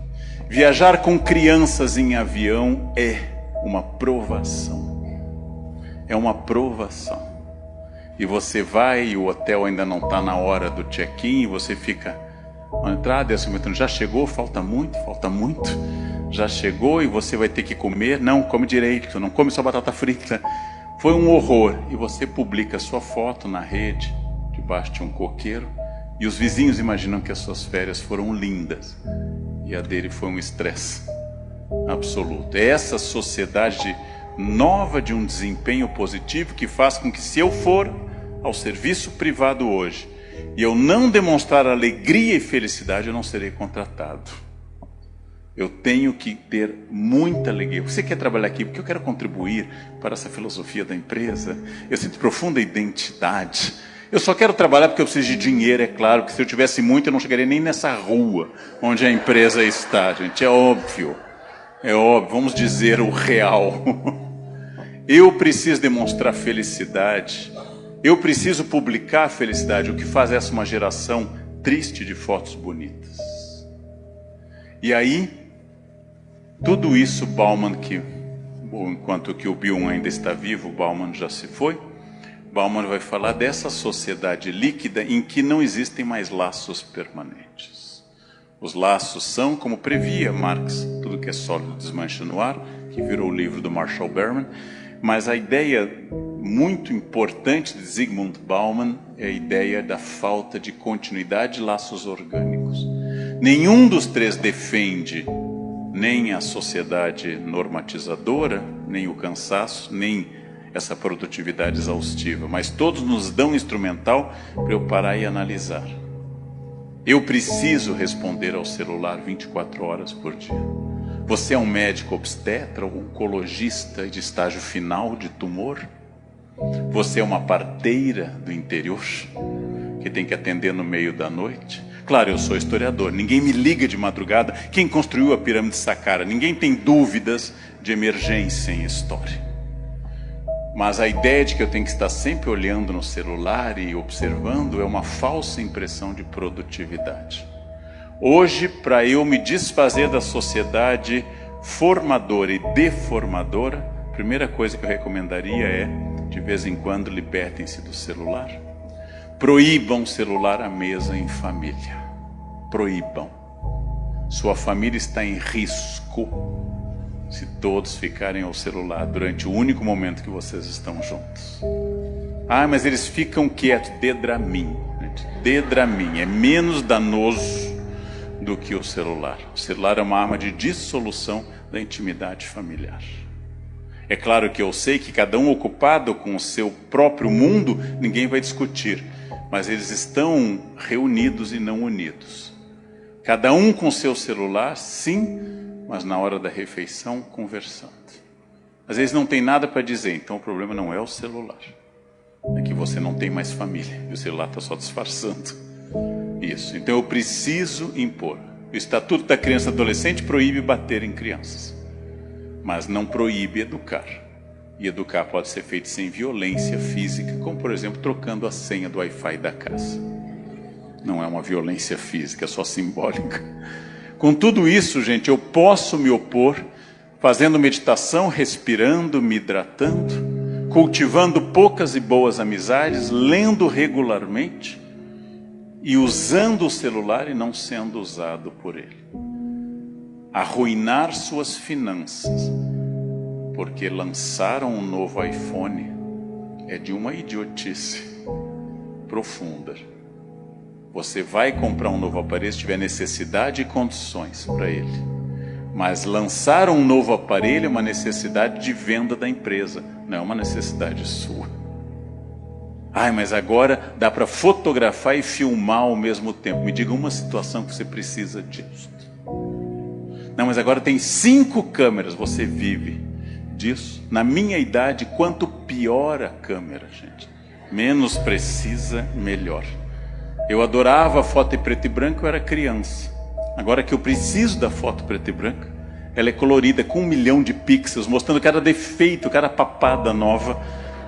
Viajar com crianças em avião é uma provação. É uma provação. E você vai e o hotel ainda não está na hora do check-in, e você fica na entrada e assim, já chegou, falta muito, já chegou e você vai ter que comer. Não, come direito, não come só batata frita. Foi um horror. E você publica sua foto na rede, debaixo de um coqueiro, e os vizinhos imaginam que as suas férias foram lindas, e a dele foi um estresse absoluto. É essa sociedade nova de um desempenho positivo que faz com que, se eu for ao serviço privado hoje e eu não demonstrar alegria e felicidade, eu não serei contratado. Eu tenho que ter muita alegria. Você quer trabalhar aqui porque eu quero contribuir para essa filosofia da empresa. Eu sinto profunda identidade. Eu só quero trabalhar porque eu preciso de dinheiro. É claro que se eu tivesse muito, eu não chegaria nem nessa rua onde a empresa está, gente. É óbvio. É óbvio. Vamos dizer o real. Eu preciso demonstrar felicidade. Eu preciso publicar a felicidade. O que faz essa uma geração triste de fotos bonitas. E aí, tudo isso, Bauman, enquanto que o Byung ainda está vivo, Bauman já se foi, Bauman vai falar dessa sociedade líquida em que não existem mais laços permanentes. Os laços são, como previa Marx, tudo que é sólido desmancha no ar, que virou o livro do Marshall Berman, mas a ideia muito importante de Zygmunt Bauman é a ideia da falta de continuidade de laços orgânicos. Nenhum dos três defende nem a sociedade normatizadora, nem o cansaço, nem essa produtividade exaustiva, mas todos nos dão um instrumental para eu parar e analisar. Eu preciso responder ao celular 24 horas por dia. Você é um médico obstetra ou oncologista de estágio final de tumor? Você é uma parteira do interior que tem que atender no meio da noite? Claro, eu sou historiador, ninguém me liga de madrugada quem construiu a pirâmide de Saqqara, ninguém tem dúvidas de emergência em história. Mas a ideia de que eu tenho que estar sempre olhando no celular e observando é uma falsa impressão de produtividade. Hoje, para eu me desfazer da sociedade formadora e deformadora, a primeira coisa que eu recomendaria é de vez em quando libertem-se do celular. Proíbam o celular à mesa em família. Proíbam. Sua família está em risco se todos ficarem ao celular durante o único momento que vocês estão juntos. Ah, mas eles ficam quietos. Dê Dramin. Dê Dramin. É menos danoso do que o celular. O celular é uma arma de dissolução da intimidade familiar. É claro que eu sei que cada um ocupado com o seu próprio mundo, ninguém vai discutir. Mas eles estão reunidos e não unidos. Cada um com seu celular, sim, mas na hora da refeição, conversando. Às vezes não tem nada para dizer, então o problema não é o celular. É que você não tem mais família, e o celular está só disfarçando isso. Então eu preciso impor. O Estatuto da Criança e Adolescente proíbe bater em crianças, mas não proíbe educar. E educar pode ser feito sem violência física, como por exemplo trocando a senha do Wi-Fi da casa. Não é uma violência física, é só simbólica. Com tudo isso, gente, eu posso me opor fazendo meditação, respirando, me hidratando, cultivando poucas e boas amizades, lendo regularmente e usando o celular e não sendo usado por ele. Arruinar suas finanças porque lançaram um novo iPhone é de uma idiotice profunda. Você vai comprar um novo aparelho se tiver necessidade e condições para ele. Mas lançar um novo aparelho é uma necessidade de venda da empresa, não é uma necessidade sua. Ai, mas agora dá para fotografar e filmar ao mesmo tempo. Me diga uma situação que você precisa disso. Não, mas agora tem 5 câmeras, você vive disso. Na minha idade, quanto pior a câmera, gente, menos precisa, melhor. Eu adorava foto em preto e branco, eu era criança. Agora que eu preciso da foto preto e branca, ela é colorida com 1 milhão de pixels, mostrando cada defeito, cada papada nova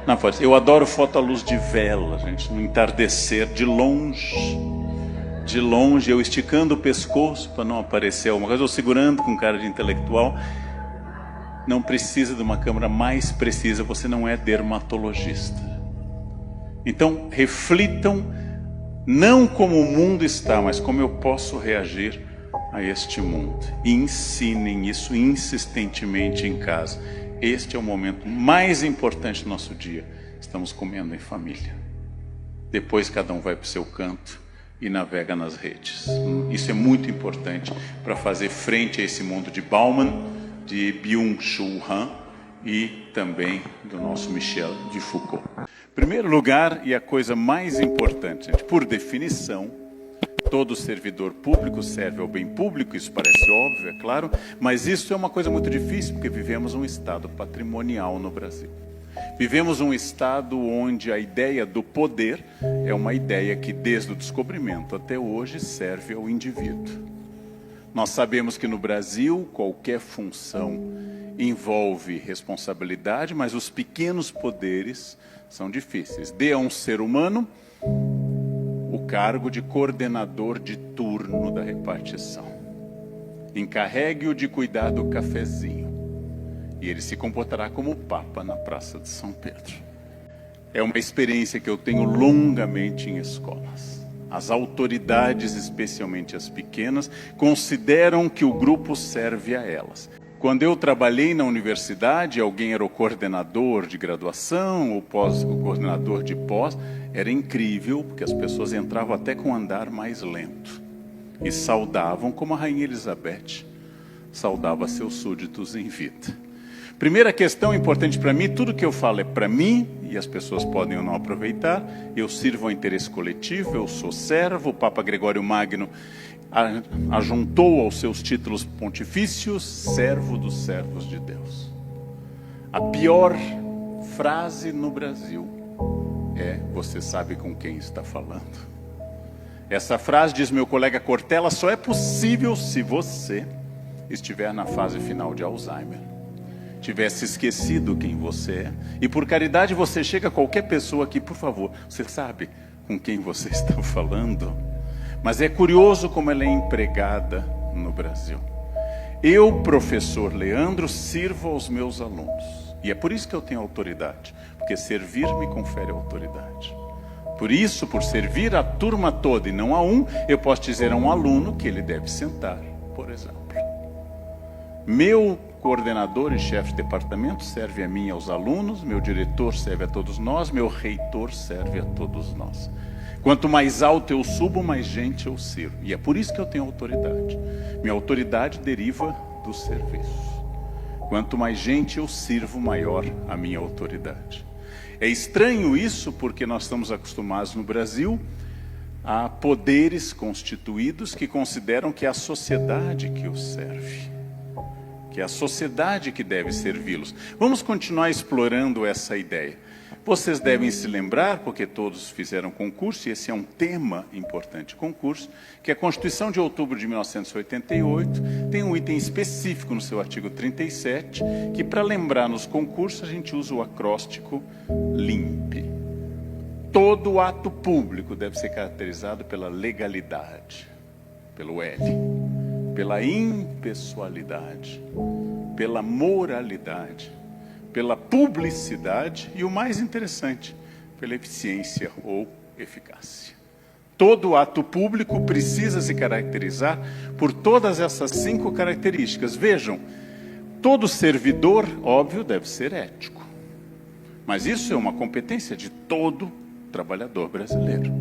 na foto. Eu adoro foto à luz de vela, gente, no entardecer, de longe, eu esticando o pescoço para não aparecer alguma coisa, ou segurando com cara de intelectual. Não precisa de uma câmera mais precisa, você não é dermatologista. Então, reflitam, não como o mundo está, mas como eu posso reagir a este mundo. E ensinem isso insistentemente em casa. Este é o momento mais importante do nosso dia. Estamos comendo em família. Depois cada um vai para o seu canto e navega nas redes. Isso é muito importante para fazer frente a esse mundo de Bauman, de Byung-Chul Han e também do nosso Michel de Foucault. Em primeiro lugar, e a coisa mais importante, gente, por definição, todo servidor público serve ao bem público, isso parece óbvio, é claro, mas isso é uma coisa muito difícil, porque vivemos um estado patrimonial no Brasil. Vivemos um estado onde a ideia do poder é uma ideia que, desde o descobrimento até hoje, serve ao indivíduo. Nós sabemos que no Brasil qualquer função envolve responsabilidade, mas os pequenos poderes são difíceis. Dê a um ser humano o cargo de coordenador de turno da repartição. Encarregue-o de cuidar do cafezinho. E ele se comportará como Papa na Praça de São Pedro. É uma experiência que eu tenho longamente em escolas. As autoridades, especialmente as pequenas, consideram que o grupo serve a elas. Quando eu trabalhei na universidade, alguém era o coordenador de graduação, o coordenador de pós. Era incrível, porque as pessoas entravam até com um andar mais lento. E saudavam como a Rainha Elizabeth saudava seus súditos em vida. Primeira questão importante para mim, tudo que eu falo é para mim, e as pessoas podem ou não aproveitar. Eu sirvo ao interesse coletivo, eu sou servo. O Papa Gregório Magno ajuntou aos seus títulos pontifícios, servo dos servos de Deus. A pior frase no Brasil é: você sabe com quem está falando. Essa frase, diz meu colega Cortella, só é possível se você estiver na fase final de Alzheimer, tivesse esquecido quem você é. E por caridade você chega a qualquer pessoa aqui, por favor, você sabe com quem você está falando? Mas é curioso como ela é empregada no Brasil. Eu, professor Leandro, sirvo aos meus alunos. E é por isso que eu tenho autoridade, porque servir me confere autoridade. Por isso, por servir a turma toda e não a um, eu posso dizer a um aluno que ele deve sentar, por exemplo. Meu coordenador e chefe de departamento serve a mim e aos alunos, meu diretor serve a todos nós, meu reitor serve a todos nós. Quanto mais alto eu subo, mais gente eu sirvo. E é por isso que eu tenho autoridade. Minha autoridade deriva do serviço. Quanto mais gente eu sirvo, maior a minha autoridade. É estranho isso porque nós estamos acostumados no Brasil a poderes constituídos que consideram que é a sociedade que os serve, que é a sociedade que deve servi-los. Vamos continuar explorando essa ideia. Vocês devem se lembrar, porque todos fizeram concurso, e esse é um tema importante, concurso, que a Constituição de outubro de 1988 tem um item específico no seu artigo 37, que para lembrar nos concursos a gente usa o acróstico LIMP. Todo ato público deve ser caracterizado pela legalidade, pelo L, pela impessoalidade, pela moralidade, pela publicidade e, o mais interessante, pela eficiência ou eficácia. Todo ato público precisa se caracterizar por todas essas 5 características. Vejam, todo servidor, óbvio, deve ser ético. Mas isso é uma competência de todo trabalhador brasileiro.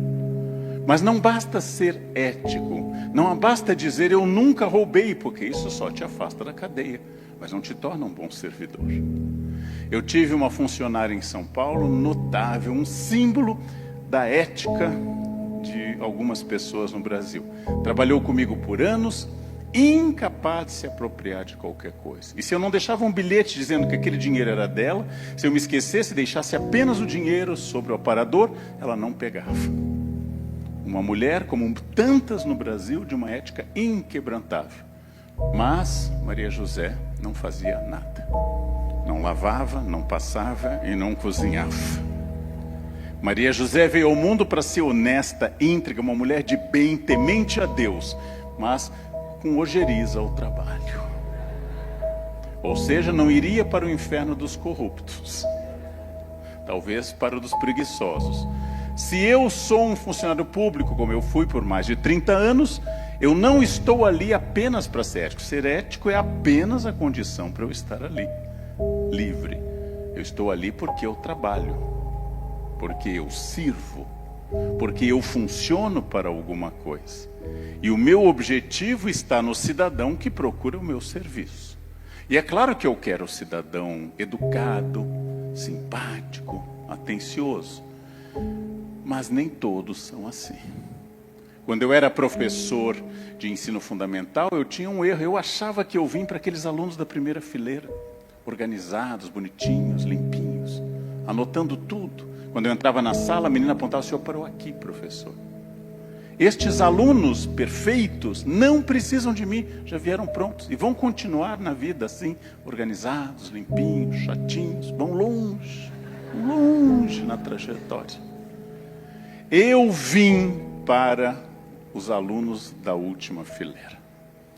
Mas não basta ser ético, não basta dizer eu nunca roubei, porque isso só te afasta da cadeia, mas não te torna um bom servidor. Eu tive uma funcionária em São Paulo notável, um símbolo da ética de algumas pessoas no Brasil. Trabalhou comigo por anos, incapaz de se apropriar de qualquer coisa. E se eu não deixava um bilhete dizendo que aquele dinheiro era dela, se eu me esquecesse e deixasse apenas o dinheiro sobre o aparador, ela não pegava. Uma mulher, como tantas no Brasil, de uma ética inquebrantável. Mas Maria José não fazia nada. Não lavava, não passava e não cozinhava. Maria José veio ao mundo para ser honesta, íntegra, uma mulher de bem, temente a Deus, mas com ojeriza ao trabalho. Ou seja, não iria para o inferno dos corruptos, talvez para o dos preguiçosos. Se eu sou um funcionário público, como eu fui por mais de 30 anos, eu não estou ali apenas para ser ético. Ser ético é apenas a condição para eu estar ali, livre. Eu estou ali porque eu trabalho, porque eu sirvo, porque eu funciono para alguma coisa. E o meu objetivo está no cidadão que procura o meu serviço. E é claro que eu quero o cidadão educado, simpático, atencioso. Mas nem todos são assim. Quando eu era professor de ensino fundamental, eu tinha um erro. Eu achava que eu vim para aqueles alunos da primeira fileira, organizados, bonitinhos, limpinhos, anotando tudo. Quando eu entrava na sala, a menina apontava: o senhor parou aqui, professor. Estes alunos perfeitos não precisam de mim, já vieram prontos e vão continuar na vida assim, organizados, limpinhos, chatinhos, vão longe, longe na trajetória. Eu vim para os alunos da última fileira,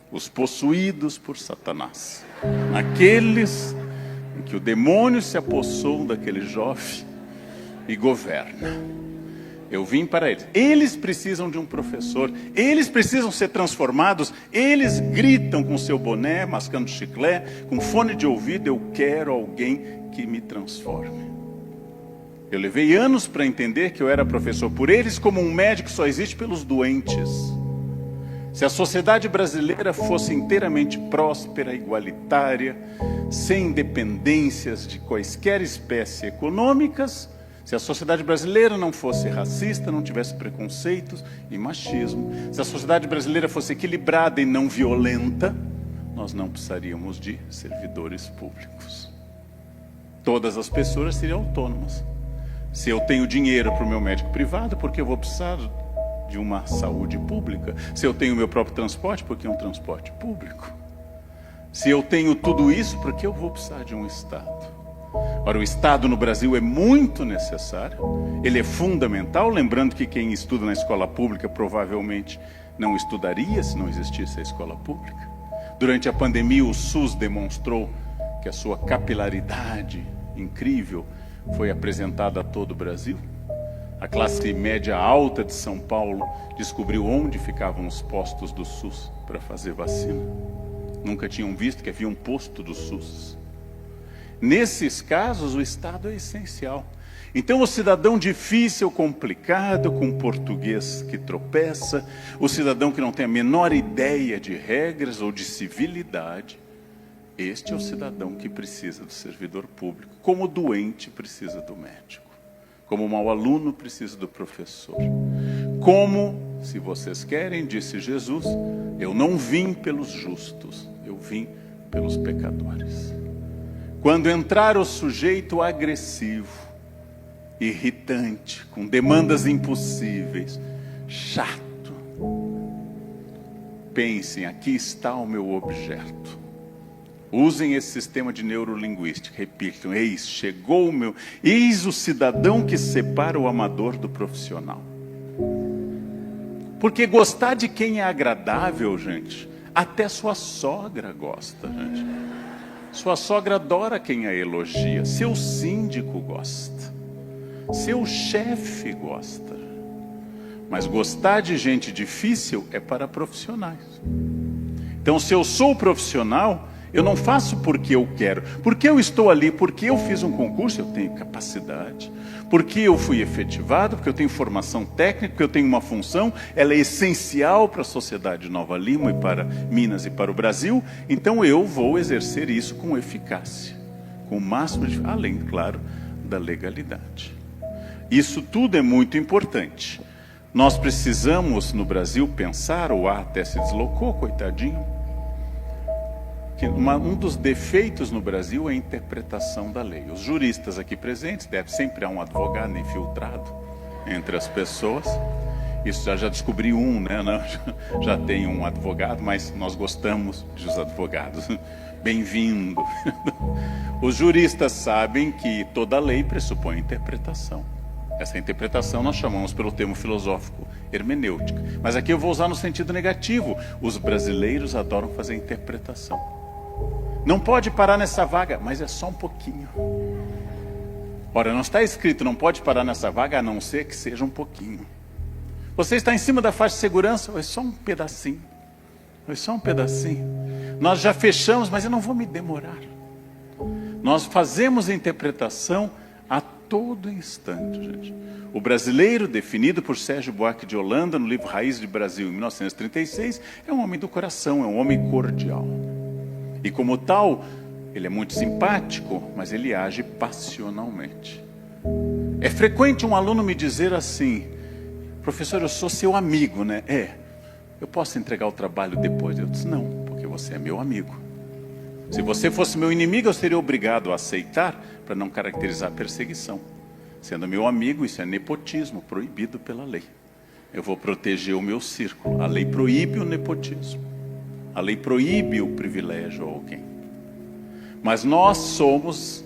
os possuídos por Satanás, aqueles em que o demônio se apossou daquele jovem e governa. Eu vim para eles. Eles precisam de um professor, eles precisam ser transformados, eles gritam com seu boné, mascando chiclete, com fone de ouvido: eu quero alguém que me transforme. Eu levei anos para entender que eu era professor por eles, como um médico só existe pelos doentes. Se a sociedade brasileira fosse inteiramente próspera, igualitária, sem dependências de quaisquer espécie econômicas, se a sociedade brasileira não fosse racista, não tivesse preconceitos e machismo, se a sociedade brasileira fosse equilibrada e não violenta, nós não precisaríamos de servidores públicos. Todas as pessoas seriam autônomas. Se eu tenho dinheiro para o meu médico privado, por que eu vou precisar de uma saúde pública? Se eu tenho meu próprio transporte, por que um transporte público? Se eu tenho tudo isso, por que eu vou precisar de um Estado? Ora, o Estado no Brasil é muito necessário, ele é fundamental, lembrando que quem estuda na escola pública provavelmente não estudaria se não existisse a escola pública. Durante a pandemia, o SUS demonstrou que a sua capilaridade incrível foi apresentada a todo o Brasil. A classe média alta de São Paulo descobriu onde ficavam os postos do SUS para fazer vacina. Nunca tinham visto que havia um posto do SUS. Nesses casos, o Estado é essencial. Então, o cidadão difícil, complicado, com português que tropeça, o cidadão que não tem a menor ideia de regras ou de civilidade, este é o cidadão que precisa do servidor público, como o doente precisa do médico, como o mau aluno precisa do professor. Como, se vocês querem, disse Jesus, eu não vim pelos justos, eu vim pelos pecadores. Quando entrar o sujeito agressivo, irritante, com demandas impossíveis, chato, pensem, aqui está o meu objeto. Usem esse sistema de neurolinguística, repitam, eis o cidadão que separa o amador do profissional. Porque gostar de quem é agradável, gente, até sua sogra gosta, gente. Sua sogra adora quem a elogia, seu síndico gosta, seu chefe gosta. Mas gostar de gente difícil é para profissionais. Então, se eu sou profissional, eu não faço porque eu quero, porque eu estou ali, porque eu fiz um concurso, eu tenho capacidade, porque eu fui efetivado, porque eu tenho formação técnica, porque eu tenho uma função, ela é essencial para a sociedade de Nova Lima e para Minas e para o Brasil, então eu vou exercer isso com eficácia, com o máximo de, além, claro, da legalidade. Isso tudo é muito importante. Nós precisamos, no Brasil, pensar, o A até se deslocou, coitadinho, que um dos defeitos no Brasil é a interpretação da lei. Os juristas aqui presentes, deve sempre há um advogado infiltrado entre as pessoas. Isso já descobri um, né? Já tem um advogado, mas nós gostamos dos advogados. Bem-vindo. Os juristas sabem que toda lei pressupõe interpretação. Essa interpretação nós chamamos pelo termo filosófico hermenêutica. Mas aqui eu vou usar no sentido negativo. Os brasileiros adoram fazer interpretação. Não pode parar nessa vaga, mas é só um pouquinho. Ora, não está escrito não pode parar nessa vaga, a não ser que seja um pouquinho. Você está em cima da faixa de segurança, é só um pedacinho. É só um pedacinho. Nós já fechamos, mas eu não vou me demorar. Nós fazemos a interpretação a todo instante, gente. O brasileiro, definido por Sérgio Buarque de Holanda no livro Raiz de Brasil, em 1936, é um homem do coração, é um homem cordial. E como tal, ele é muito simpático, mas ele age passionalmente. É frequente um aluno me dizer assim, professor, eu sou seu amigo, né? Eu posso entregar o trabalho depois? Eu disse, não, porque você é meu amigo. Se você fosse meu inimigo, eu seria obrigado a aceitar para não caracterizar perseguição. Sendo meu amigo, isso é nepotismo, proibido pela lei. Eu vou proteger o meu círculo. A lei proíbe o nepotismo. A lei proíbe o privilégio a alguém. Mas nós somos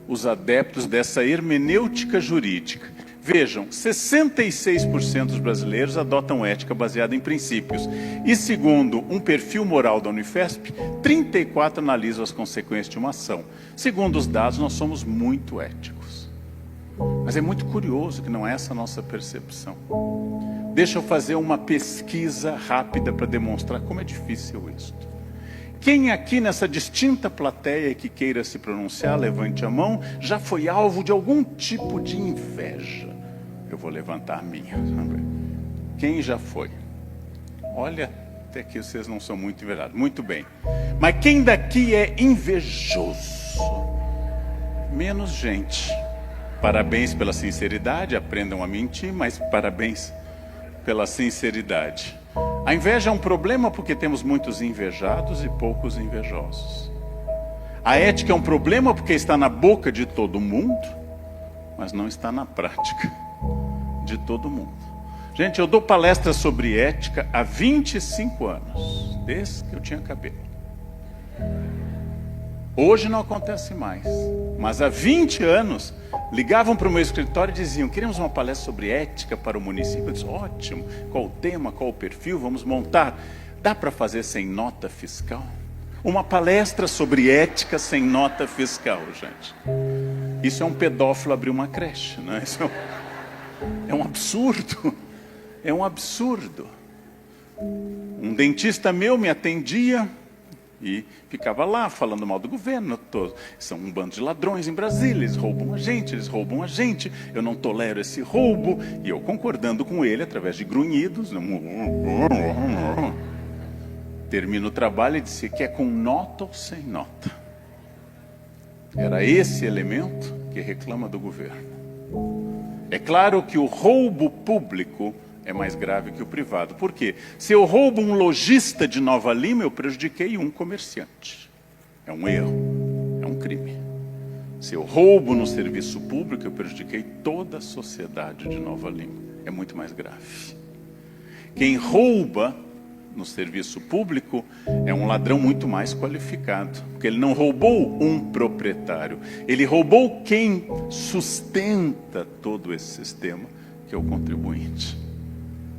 os adeptos dessa hermenêutica jurídica. Vejam, 66% dos brasileiros adotam ética baseada em princípios. E segundo um perfil moral da Unifesp, 34% analisam as consequências de uma ação. Segundo os dados, nós somos muito éticos. Mas é muito curioso que não é essa a nossa percepção. Deixa eu fazer uma pesquisa rápida para demonstrar como é difícil isso. Quem aqui nessa distinta plateia que queira se pronunciar, levante a mão, já foi alvo de algum tipo de inveja? Eu vou levantar a minha. Quem já foi? Olha, até que vocês não são muito invejados. Muito bem. Mas quem daqui é invejoso? Menos gente. Parabéns pela sinceridade, aprendam a mentir, mas parabéns pela sinceridade. A inveja é um problema porque temos muitos invejados e poucos invejosos. A ética é um problema porque está na boca de todo mundo, mas não está na prática de todo mundo. Gente, eu dou palestras sobre ética há 25 anos, desde que eu tinha cabelo. Hoje não acontece mais, mas há 20 anos ligavam para o meu escritório e diziam, queremos uma palestra sobre ética para o município. Eu disse, ótimo, qual o tema, qual o perfil, vamos montar. Dá para fazer sem nota fiscal? uma palestra sobre ética sem nota fiscal, gente. Isso é um pedófilo abrir uma creche, né? Isso é um absurdo. É um absurdo. Um dentista meu me atendia e ficava lá falando mal do governo. São um bando de ladrões em Brasília, eles roubam a gente, eu não tolero esse roubo. E eu concordando com ele através de grunhidos. Termino o trabalho e disse: quer com nota ou sem nota? Era esse elemento que reclama do governo. É claro que o roubo público é mais grave que o privado. Por quê? Se eu roubo um lojista de Nova Lima, eu prejudiquei um comerciante. É um erro, é um crime. Se eu roubo no serviço público, eu prejudiquei toda a sociedade de Nova Lima. É muito mais grave. Quem rouba no serviço público é um ladrão muito mais qualificado, porque ele não roubou um proprietário, ele roubou quem sustenta todo esse sistema, que é o contribuinte.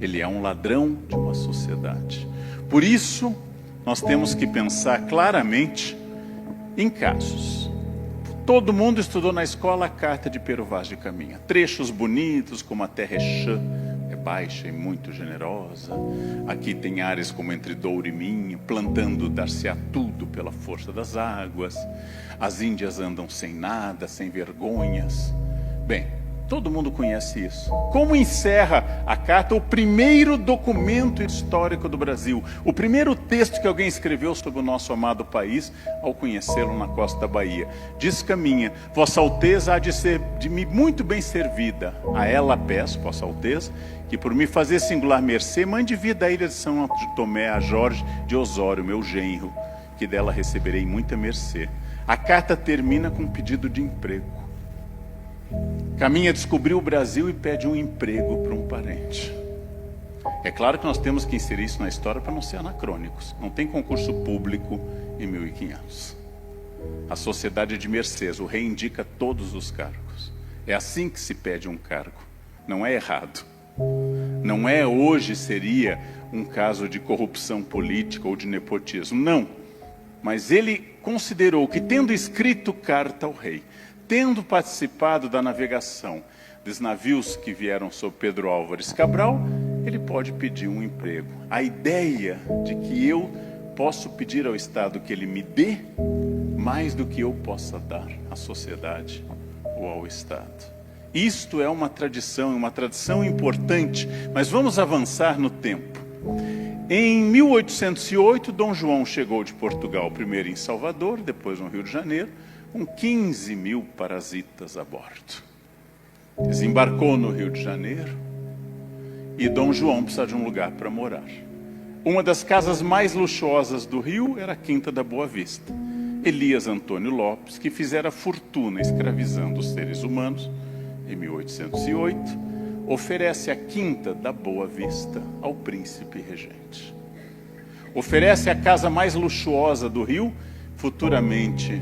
Ele é um ladrão de uma sociedade. Por isso, nós temos que pensar claramente em casos. Todo mundo estudou na escola a carta de Pero Vaz de Caminha. Trechos bonitos, como a terra é chã, é baixa e muito generosa. Aqui tem áreas como entre Douro e Minho, plantando dar-se-á tudo pela força das águas. As índias andam sem nada, sem vergonhas. Bem, todo mundo conhece isso. Como encerra a carta o primeiro documento histórico do Brasil, o primeiro texto que alguém escreveu sobre o nosso amado país, ao conhecê-lo na costa da Bahia. Diz Caminha: Vossa Alteza há de ser de mim muito bem servida. A ela peço, Vossa Alteza, que por me fazer singular mercê, mande vir da ilha de São Tomé a Jorge de Osório, meu genro, que dela receberei muita mercê. A carta termina com um pedido de emprego. Caminha descobriu o Brasil e pede um emprego para um parente. É claro que nós temos que inserir isso na história para não ser anacrônicos. Não tem concurso público em 1500. A sociedade é de mercês, o rei indica todos os cargos. É assim que se pede um cargo. Não é errado. Não é hoje seria um caso de corrupção política ou de nepotismo. Não. Mas ele considerou que, tendo escrito carta ao rei, tendo participado da navegação dos navios que vieram sob Pedro Álvares Cabral, ele pode pedir um emprego. A ideia de que eu posso pedir ao Estado que ele me dê mais do que eu possa dar à sociedade ou ao Estado. Isto é uma tradição importante, mas vamos avançar no tempo. Em 1808, Dom João chegou de Portugal, primeiro em Salvador, depois no Rio de Janeiro, com 15 mil parasitas a bordo. Desembarcou no Rio de Janeiro e Dom João precisa de um lugar para morar. Uma das casas mais luxuosas do Rio era a Quinta da Boa Vista. Elias Antônio Lopes, que fizera fortuna escravizando os seres humanos, em 1808, oferece a Quinta da Boa Vista ao príncipe regente. Oferece a casa mais luxuosa do Rio, futuramente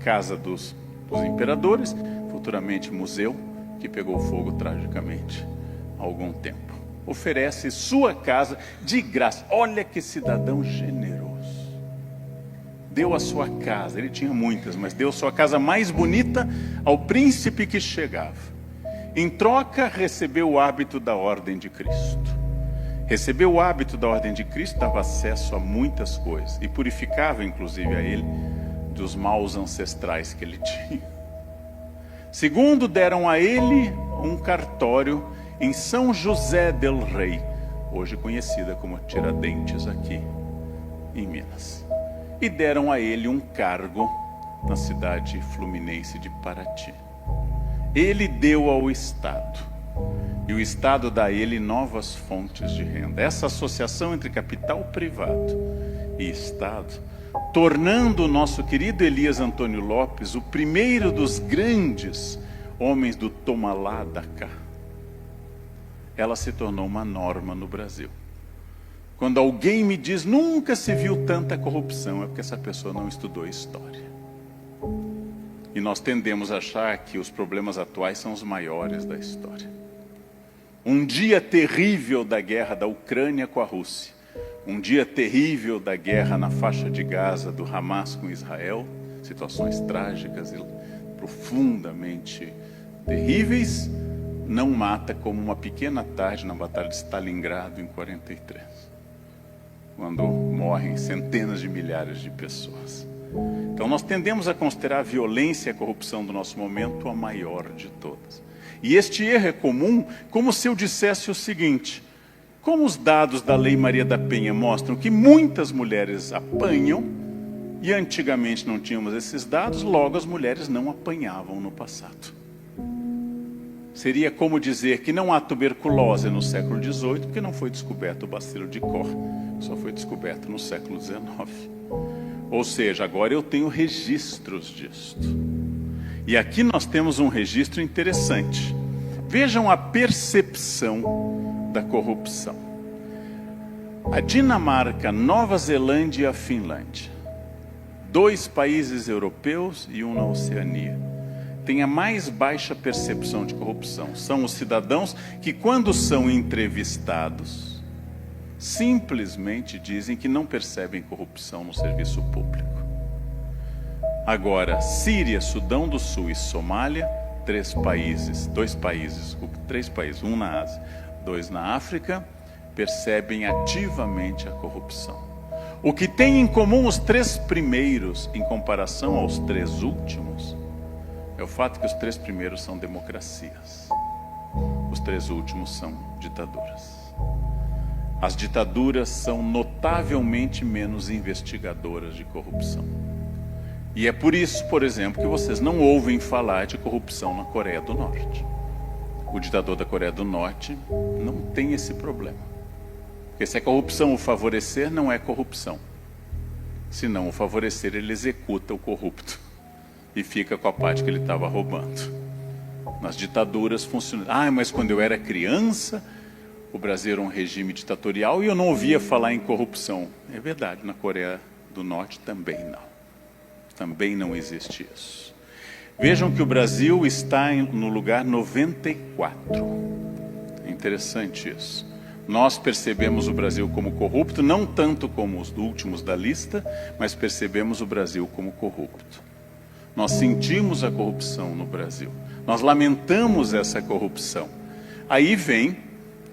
casa dos imperadores, futuramente museu, que pegou fogo tragicamente há algum tempo. Oferece sua casa de graça. Olha que cidadão generoso. Deu a sua casa, ele tinha muitas, mas deu a sua casa mais bonita ao príncipe que chegava. Em troca, recebeu o hábito da Ordem de Cristo. Recebeu o hábito da Ordem de Cristo, dava acesso a muitas coisas e purificava inclusive a ele dos maus ancestrais que ele tinha. Segundo, deram a ele um cartório em São José del Rei, hoje conhecida como Tiradentes aqui em Minas. E deram a ele um cargo na cidade fluminense de Paraty. Ele deu ao Estado, e o Estado dá a ele novas fontes de renda. Essa associação entre capital privado e Estado, tornando o nosso querido Elias Antônio Lopes o primeiro dos grandes homens do toma lá da cá, ela se tornou uma norma no Brasil. Quando alguém me diz nunca se viu tanta corrupção, é porque essa pessoa não estudou história. E nós tendemos a achar que os problemas atuais são os maiores da história. Um dia terrível da guerra da Ucrânia com a Rússia Um dia terrível da guerra na faixa de Gaza do Hamas com Israel, situações trágicas e profundamente terríveis, não mata como uma pequena tarde na Batalha de Stalingrado em 43, quando morrem centenas de milhares de pessoas. Então nós tendemos a considerar a violência e a corrupção do nosso momento a maior de todas. E este erro é comum, como se eu dissesse o seguinte: como os dados da Lei Maria da Penha mostram que muitas mulheres apanham, e antigamente não tínhamos esses dados, logo as mulheres não apanhavam no passado. Seria como dizer que não há tuberculose no século XVIII, porque não foi descoberto o bacilo de Koch, só foi descoberto no século XIX. Ou seja, agora eu tenho registros disto. E aqui nós temos um registro interessante. Vejam a percepção da corrupção. A Dinamarca, Nova Zelândia e a Finlândia, 2 países europeus e um na Oceania, têm a mais baixa percepção de corrupção. São os cidadãos que, quando são entrevistados, simplesmente dizem que não percebem corrupção no serviço público. Agora, Síria, Sudão do Sul e Somália, 3 países, um na Ásia, 2 na África, percebem ativamente a corrupção. O que tem em comum os 3 primeiros em comparação aos 3 últimos é o fato que os 3 primeiros são democracias. Os 3 últimos são ditaduras. As ditaduras são notavelmente menos investigadoras de corrupção. E é por isso, por exemplo, que vocês não ouvem falar de corrupção na Coreia do Norte. O ditador da Coreia do Norte não tem esse problema. Porque se a corrupção o favorecer, não é corrupção. Se não o favorecer, ele executa o corrupto e fica com a parte que ele estava roubando. Nas ditaduras funciona. Mas quando eu era criança, o Brasil era um regime ditatorial e eu não ouvia falar em corrupção. É verdade, na Coreia do Norte também não. Também não existe isso. Vejam que o Brasil está no lugar 94. É interessante isso. Nós percebemos o Brasil como corrupto, não tanto como os últimos da lista, mas percebemos o Brasil como corrupto. Nós sentimos a corrupção no Brasil. Nós lamentamos essa corrupção. Aí vem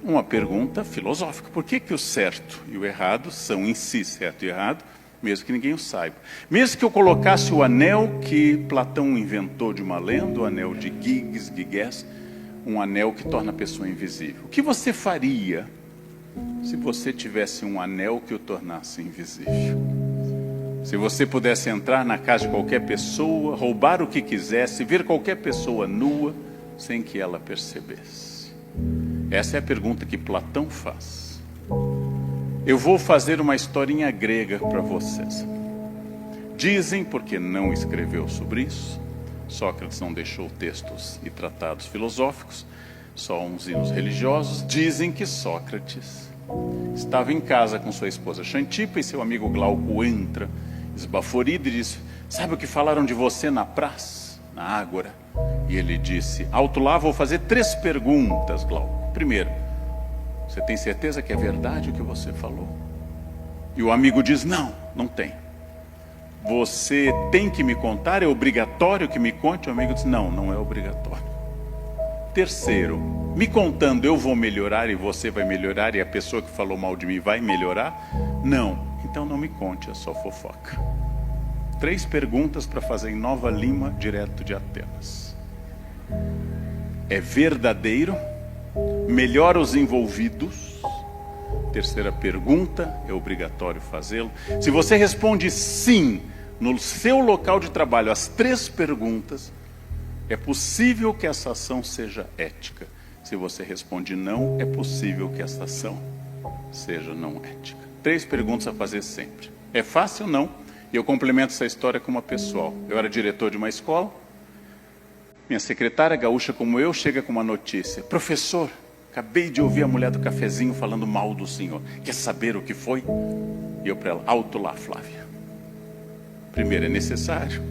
uma pergunta filosófica. Por que o certo e o errado são em si certo e errado, mesmo que ninguém o saiba? Mesmo que eu colocasse o anel que Platão inventou de uma lenda, o anel de Giges, um anel que torna a pessoa invisível. O que você faria se você tivesse um anel que o tornasse invisível? Se você pudesse entrar na casa de qualquer pessoa, roubar o que quisesse, ver qualquer pessoa nua, sem que ela percebesse? Essa é a pergunta que Platão faz. Eu vou fazer uma historinha grega para vocês. Dizem, porque não escreveu sobre isso, Sócrates não deixou textos e tratados filosóficos, só uns hinos religiosos. Dizem que Sócrates estava em casa com sua esposa Xantipa e seu amigo Glauco entra, esbaforido, e diz: sabe o que falaram de você na praça, na ágora? E ele disse: alto lá, vou fazer 3 perguntas, Glauco. Primeiro, você tem certeza que é verdade o que você falou? E o amigo diz: não tem. Você tem que me contar, é obrigatório que me conte? O amigo diz: não é obrigatório. Terceiro, me contando eu vou melhorar e você vai melhorar e a pessoa que falou mal de mim vai melhorar? Não, então não me conte, é só fofoca. 3 perguntas para fazer em Nova Lima, direto de Atenas. É verdadeiro? Melhora os envolvidos? Terceira pergunta, é obrigatório fazê-lo? Se você responde sim, no seu local de trabalho, as 3 perguntas, é possível que essa ação seja ética. Se você responde não, é possível que essa ação seja não ética. 3 perguntas a fazer sempre. É fácil? Não. E eu complemento essa história com uma pessoal. Eu era diretor de uma escola. Minha secretária, gaúcha como eu, chega com uma notícia: professor, acabei de ouvir a mulher do cafezinho falando mal do senhor. Quer saber o que foi? E eu para ela: alto lá, Flávia. Primeiro, é necessário?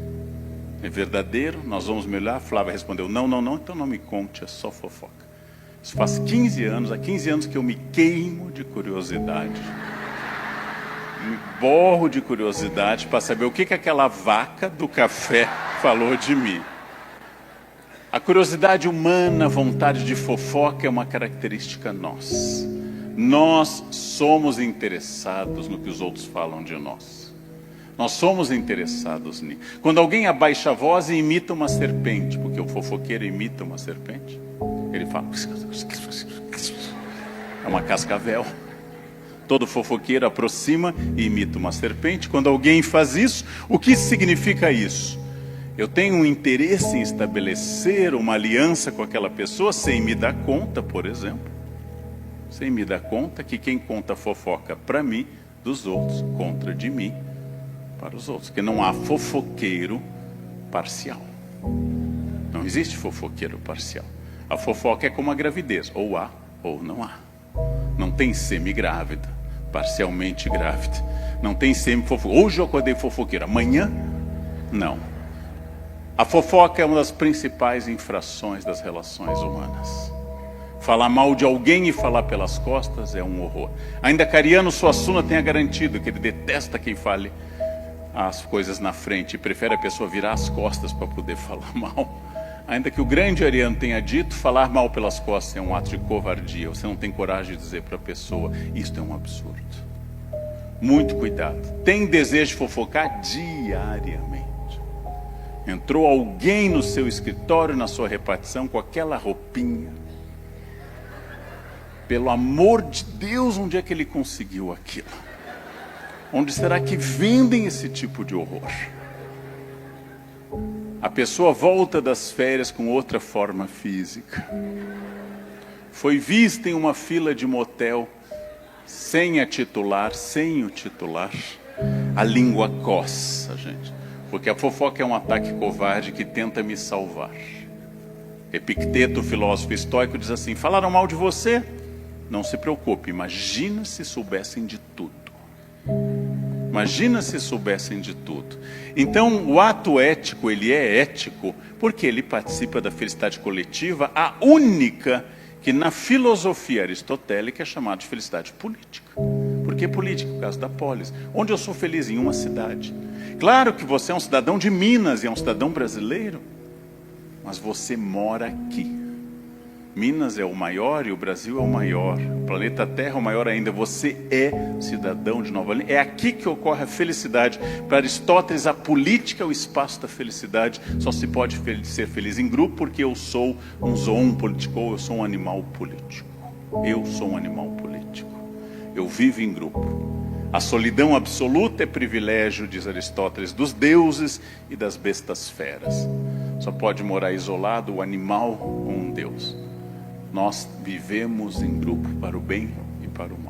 É verdadeiro? Nós vamos melhorar? A Flávia respondeu: não, então não me conte, é só fofoca. Isso faz 15 anos, há 15 anos que eu me queimo de curiosidade Me borro de curiosidade para saber o que aquela vaca do café falou de mim. A curiosidade humana, a vontade de fofoca é uma característica nossa. Nós somos interessados no que os outros falam de nós. Nós somos interessados nisso. Quando alguém abaixa a voz e imita uma serpente, porque o fofoqueiro imita uma serpente, ele fala... É uma cascavel. Todo fofoqueiro aproxima e imita uma serpente. Quando alguém faz isso, o que significa isso? Eu tenho um interesse em estabelecer uma aliança com aquela pessoa sem me dar conta, por exemplo. Sem me dar conta que quem conta fofoca para mim, dos outros, contra de mim, para os outros. Que não há fofoqueiro parcial. Não existe fofoqueiro parcial. A fofoca é como a gravidez, ou há ou não há. Não tem semi-grávida, parcialmente grávida. Não tem semi-fofoqueiro. Hoje eu acordei fofoqueiro, amanhã não. A fofoca é uma das principais infrações das relações humanas. Falar mal de alguém e falar pelas costas é um horror. Ainda que Ariano Suassuna tenha garantido que ele detesta quem fale as coisas na frente e prefere a pessoa virar as costas para poder falar mal. Ainda que o grande Ariano tenha dito, falar mal pelas costas é um ato de covardia. Você não tem coragem de dizer para a pessoa, isto é um absurdo. Muito cuidado. Tem desejo de fofocar diariamente. Entrou alguém no seu escritório, na sua repartição, com aquela roupinha. Pelo amor de Deus, onde é que ele conseguiu aquilo? Onde será que vendem esse tipo de horror? A pessoa volta das férias com outra forma física. Foi vista em uma fila de motel, sem a titular, sem o titular. A língua coça, gente. Porque a fofoca é um ataque covarde que tenta me salvar. Epicteto, filósofo estoico, diz assim: falaram mal de você? Não se preocupe, imagina se soubessem de tudo. Imagina se soubessem de tudo. Então, o ato ético, ele é ético porque ele participa da felicidade coletiva, a única que na filosofia aristotélica é chamada de felicidade política. Por que política? Por causa da polis. Onde eu sou feliz? Em uma cidade. Claro que você é um cidadão de Minas e é um cidadão brasileiro, mas você mora aqui. Minas é o maior e o Brasil é o maior. O planeta Terra é o maior ainda. Você é cidadão de Nova Orleans. É aqui que ocorre a felicidade. Para Aristóteles, a política é o espaço da felicidade. Só se pode ser feliz em grupo porque eu sou um zoon político, eu sou um animal político. Eu sou um animal político. Eu vivo em grupo. A solidão absoluta é privilégio, diz Aristóteles, dos deuses e das bestas feras. Só pode morar isolado o animal ou um deus. Nós vivemos em grupo para o bem e para o mal.